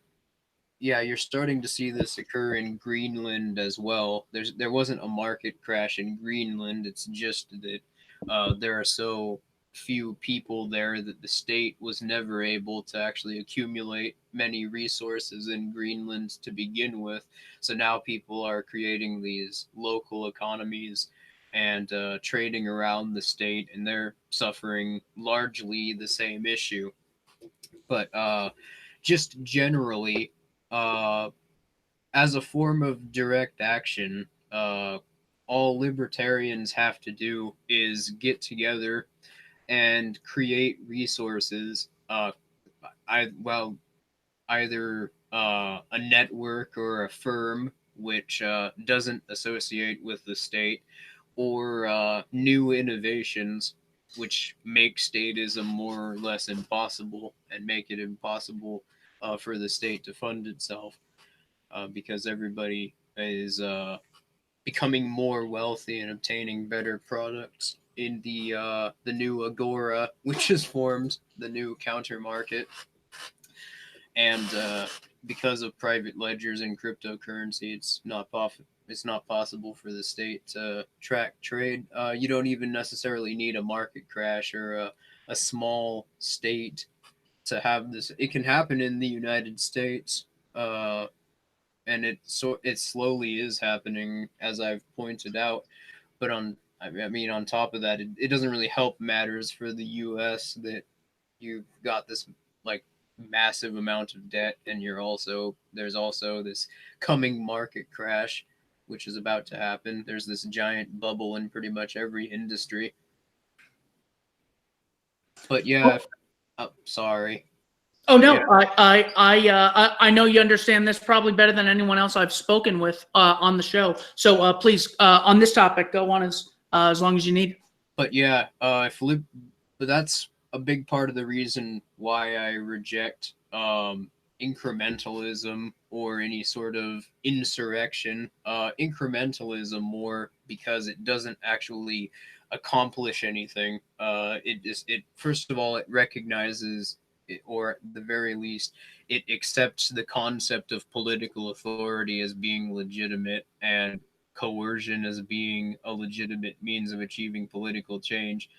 yeah, you're starting to see this occur in Greenland as well. There wasn't a market crash in Greenland. It's just that there are so few people there that the state was never able to actually accumulate many resources in Greenland to begin with. So now people are creating these local economies and trading around the state, and they're suffering largely the same issue. But just generally, uh, as a form of direct action, all libertarians have to do is get together and create resources. Either a network or a firm which doesn't associate with the state, or new innovations which make statism more or less impossible and make it impossible for the state to fund itself because everybody is becoming more wealthy and obtaining better products in the new agora, which is formed, the new counter market, and because of private ledgers and cryptocurrency, it's not possible for the state to track trade. You don't even necessarily need a market crash or a small state to have this. It can happen in the United States, and it slowly is happening, as I've pointed out. But I mean, on top of that, it doesn't really help matters for the U.S. that you've got this like massive amount of debt, and there's also this coming market crash, which is about to happen. There's this giant bubble in pretty much every industry. But yeah, sorry. Oh no, Yeah. I know you understand this probably better than anyone else I've spoken with on the show. So please, on this topic, go on as long as you need. But yeah, but that's a big part of the reason why I reject incrementalism or any sort of insurrection. Incrementalism more because it doesn't actually accomplish anything. It first of all, it recognizes it, or at the very least, it accepts the concept of political authority as being legitimate and coercion as being a legitimate means of achieving political change.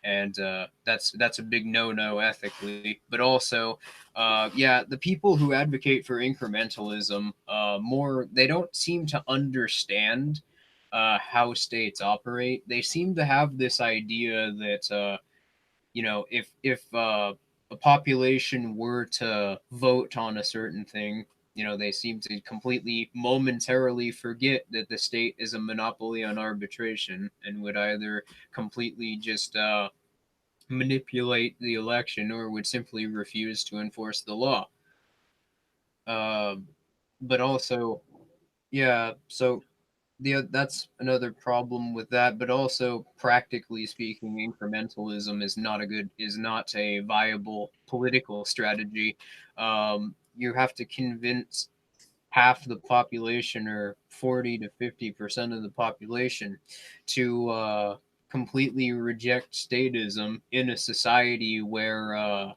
And that's a big no-no ethically. But also, yeah, the people who advocate for incrementalism they don't seem to understand how states operate. They seem to have this idea that if a population were to vote on a certain thing, they seem to completely momentarily forget that the state is a monopoly on arbitration and would either completely just manipulate the election or would simply refuse to enforce the law. But also, yeah, so that's another problem with that. But also, practically speaking, incrementalism is not a viable political strategy. You have to convince half the population, or 40 to 50% of the population, to completely reject statism in a society where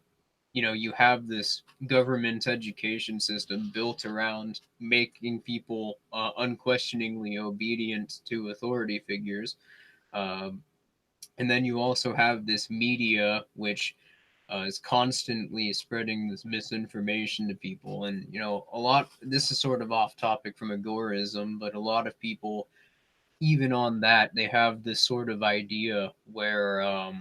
you have this government education system built around making people unquestioningly obedient to authority figures. And then you also have this media, which is constantly spreading this misinformation to people. And, this is sort of off topic from agorism, but a lot of people, even on that, they have this sort of idea where,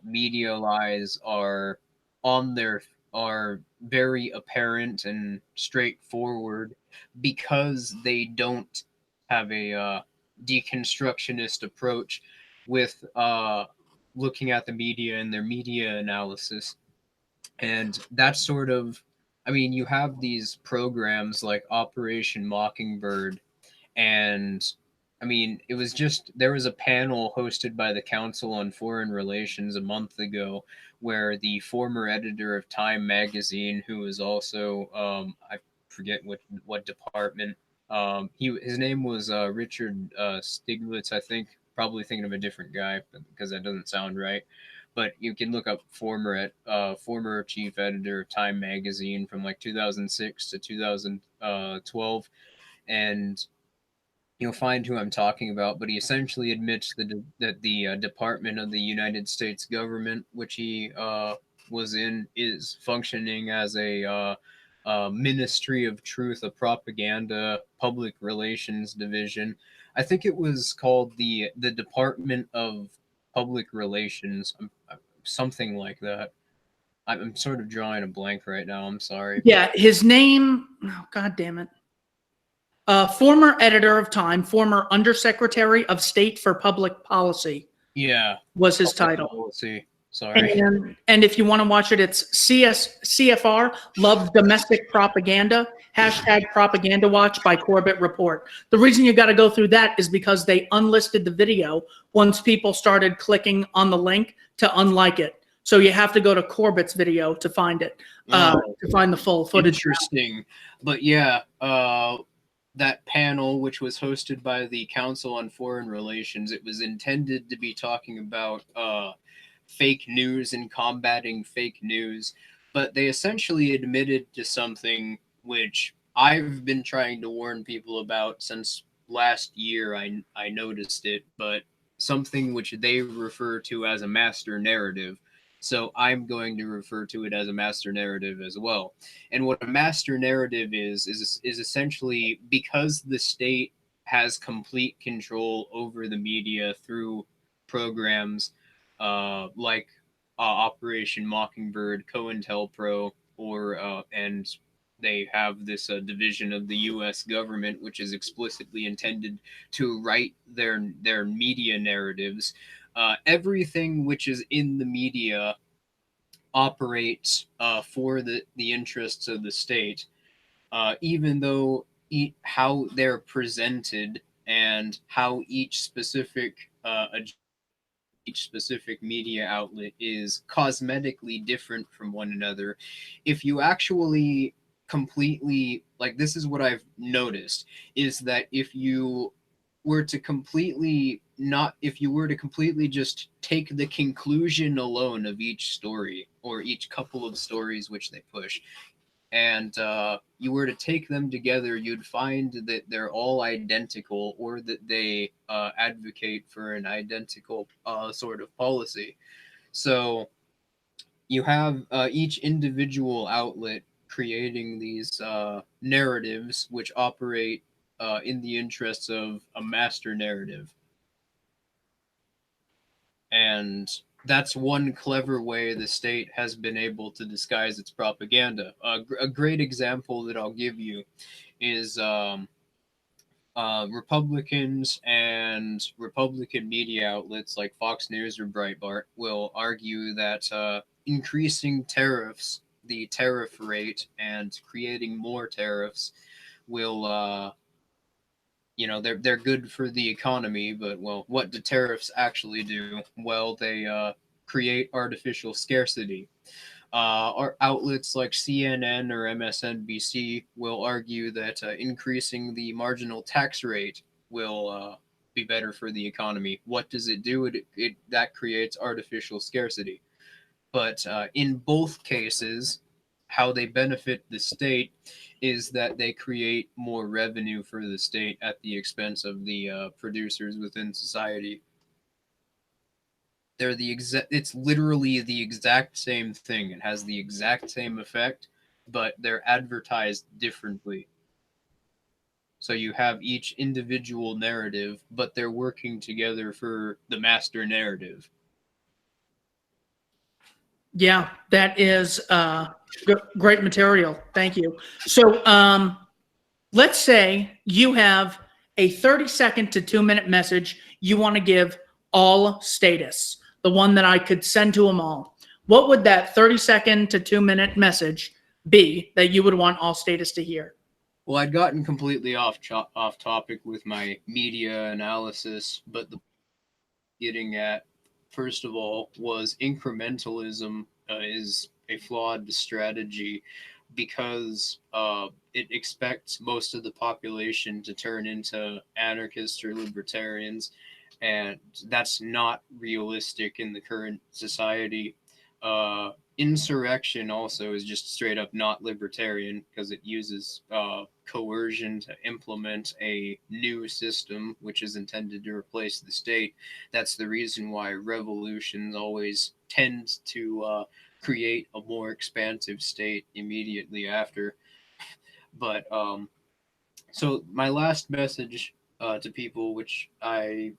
media lies are very apparent and straightforward because they don't have a deconstructionist approach with looking at the media and their media analysis. And that's sort of, I mean, you have these programs like Operation Mockingbird, and I mean, there was a panel hosted by the Council on Foreign Relations a month ago where the former editor of Time magazine, who was also, I forget what department, his name was Richard Stiglitz, I think, probably thinking of a different guy because that doesn't sound right. But you can look up former chief editor of Time magazine from like 2006 to 2012, and you'll find who I'm talking about. But he essentially admits that the Department of the United States government, which he was in, is functioning as a Ministry of Truth, a propaganda public relations division. I think it was called the Department of Public Relations, something like that. I'm sort of drawing a blank right now. I'm sorry. Yeah, his name. Oh, God damn it. Former editor of Time, former Undersecretary of State for Public Policy. Yeah, was his title. Policy. Sorry. And if you want to watch it, it's CFR, Love Domestic Propaganda. hashtag propaganda watch by Corbett Report. The reason you got to go through that is because they unlisted the video once people started clicking on the link to unlike it. So you have to go to Corbett's video to find it, to find the full footage. Interesting. But yeah, that panel, which was hosted by the Council on Foreign Relations, it was intended to be talking about fake news and combating fake news. But they essentially admitted to something which I've been trying to warn people about since last year. I noticed it, but something which they refer to as a master narrative. So I'm going to refer to it as a master narrative as well. And what a master narrative is essentially, because the state has complete control over the media through programs like Operation Mockingbird, COINTELPRO, and they have this division of the U.S. government which is explicitly intended to write their media narratives. Everything which is in the media operates for the interests of the state, even though how they're presented and how each specific media outlet is cosmetically different from one another. If you actually completely, like, this is what I've noticed, is that if you were to completely just take the conclusion alone of each story or each couple of stories which they push, and you were to take them together, you'd find that they're all identical, or that they advocate for an identical sort of policy. So you have each individual outlet creating these narratives which operate in the interests of a master narrative. And that's one clever way the state has been able to disguise its propaganda. A great example that I'll give you is Republicans and Republican media outlets like Fox News or Breitbart will argue that increasing tariffs, the tariff rate, and creating more tariffs will they're good for the economy. But, well, what do tariffs actually do? Well, they create artificial scarcity. Outlets like CNN or MSNBC will argue that increasing the marginal tax rate will be better for the economy. What does it do? That creates artificial scarcity. But in both cases, how they benefit the state is that they create more revenue for the state at the expense of the producers within society. They're it's literally the exact same thing. It has the exact same effect, but they're advertised differently. So you have each individual narrative, but they're working together for the master narrative. Yeah, that is great material. Thank you. So let's say you have a 30-second to 2-minute message you want to give all statists, the one that I could send to them all. What would that 30-second to 2-minute message be that you would want all statists to hear? Well, I'd gotten completely off topic with my media analysis, but the getting at, first of all, was incrementalism is a flawed strategy because it expects most of the population to turn into anarchists or libertarians, and that's not realistic in the current society. Insurrection also is just straight up not libertarian because it uses coercion to implement a new system which is intended to replace the state. That's the reason why revolutions always tend to create a more expansive state immediately after. But so my last message to people, which I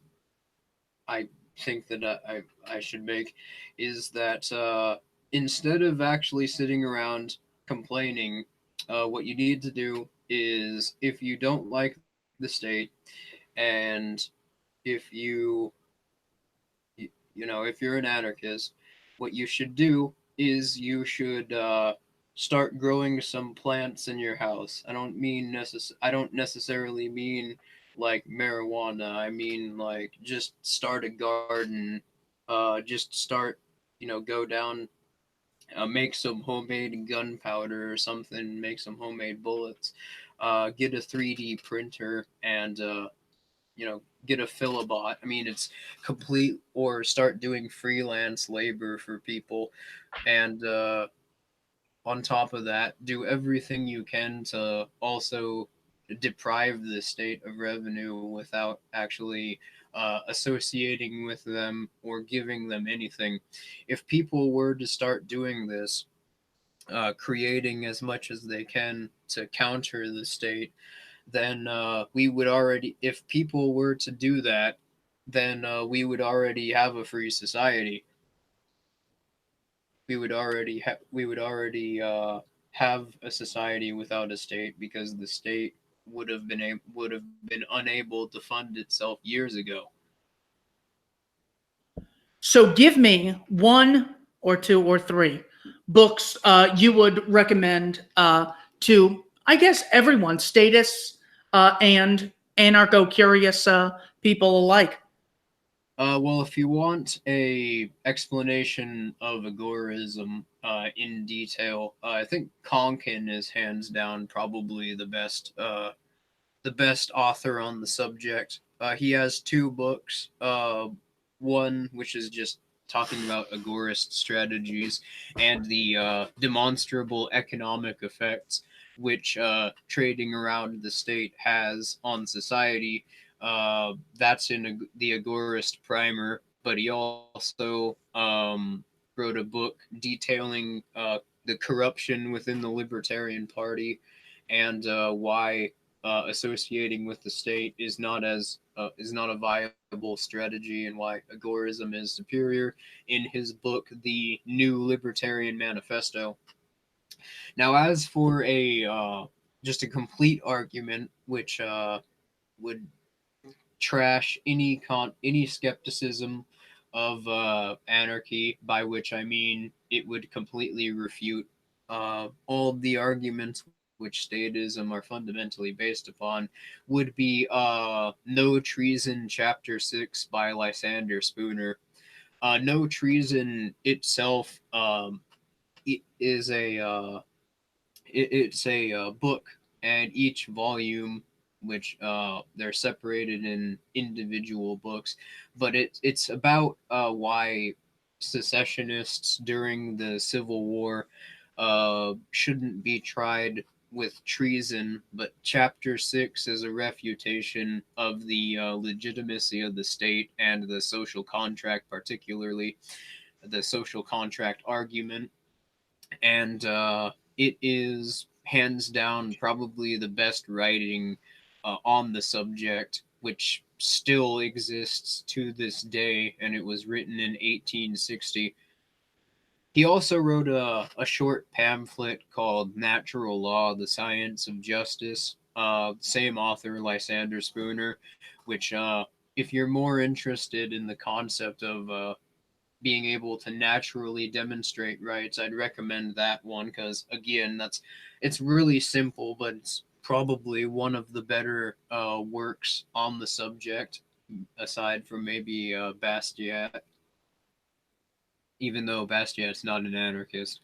think that I should make, is that instead of actually sitting around complaining, what you need to do is, if you don't like the state, and if if you're an anarchist, what you should do is you should start growing some plants in your house. I don't necessarily mean like marijuana. I mean like just start a garden. Just start, go down, make some homemade gunpowder or something, make some homemade bullets, get a 3D printer, and get a filabot. I mean, it's complete, or start doing freelance labor for people, and on top of that, do everything you can to also deprive the state of revenue without actually associating with them or giving them anything. If people were to start doing this, creating as much as they can to counter the state, then we would already, if people were to do that, then we would already have a free society. We would already have a society without a state, because the state would have been unable to fund itself years ago. So give me one or two or three books you would recommend to, I guess, everyone, statists and anarcho-curious people alike. Well, if you want a explanation of agorism in detail, I think Konkin is hands down probably the best author on the subject. He has two books. One which is just talking about agorist strategies and the demonstrable economic effects which trading around the state has on society. That's in the Agorist Primer, but he also wrote a book detailing the corruption within the Libertarian Party, and why associating with the state is not a viable strategy, and why agorism is superior, in his book The New Libertarian Manifesto. Now, as for a just a complete argument which would trash any skepticism of anarchy, by which I mean it would completely refute all the arguments which statism are fundamentally based upon, would be No Treason, Chapter 6 by Lysander Spooner. No Treason itself is it's a book, and each volume, which they're separated in individual books, but it's about why secessionists during the Civil War shouldn't be tried with treason. But Chapter 6 is a refutation of the legitimacy of the state and the social contract, particularly the social contract argument. And it is hands down probably the best writing on the subject, which still exists to this day, and it was written in 1860. He also wrote a short pamphlet called Natural Law, The Science of Justice, same author, Lysander Spooner, which, if you're more interested in the concept of being able to naturally demonstrate rights, I'd recommend that one, because again, it's really simple, but it's probably one of the better works on the subject, aside from maybe Bastiat. Even though Bastiat's not an anarchist,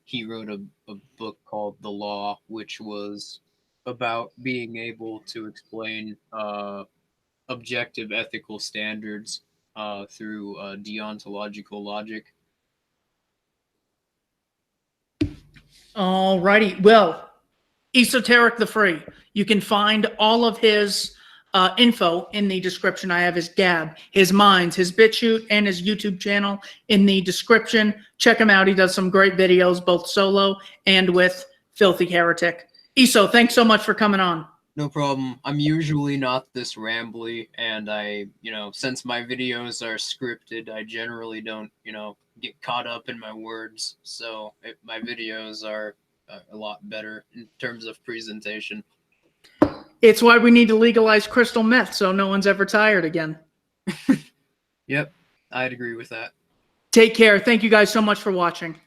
he wrote a book called The Law, which was about being able to explain objective ethical standards through deontological logic. All righty. Well, Esoteric the Free. You can find all of his info in the description. I have his Gab, his Minds, his BitChute, and his YouTube channel in the description. Check him out. He does some great videos, both solo and with Filthy Heretic. Eso, thanks so much for coming on. No problem. I'm usually not this rambly, and since my videos are scripted, I generally don't, get caught up in my words. So my videos are a lot better in terms of presentation. It's why we need to legalize crystal meth, so no one's ever tired again. Yep, I'd agree with that. Take care. Thank you guys so much for watching.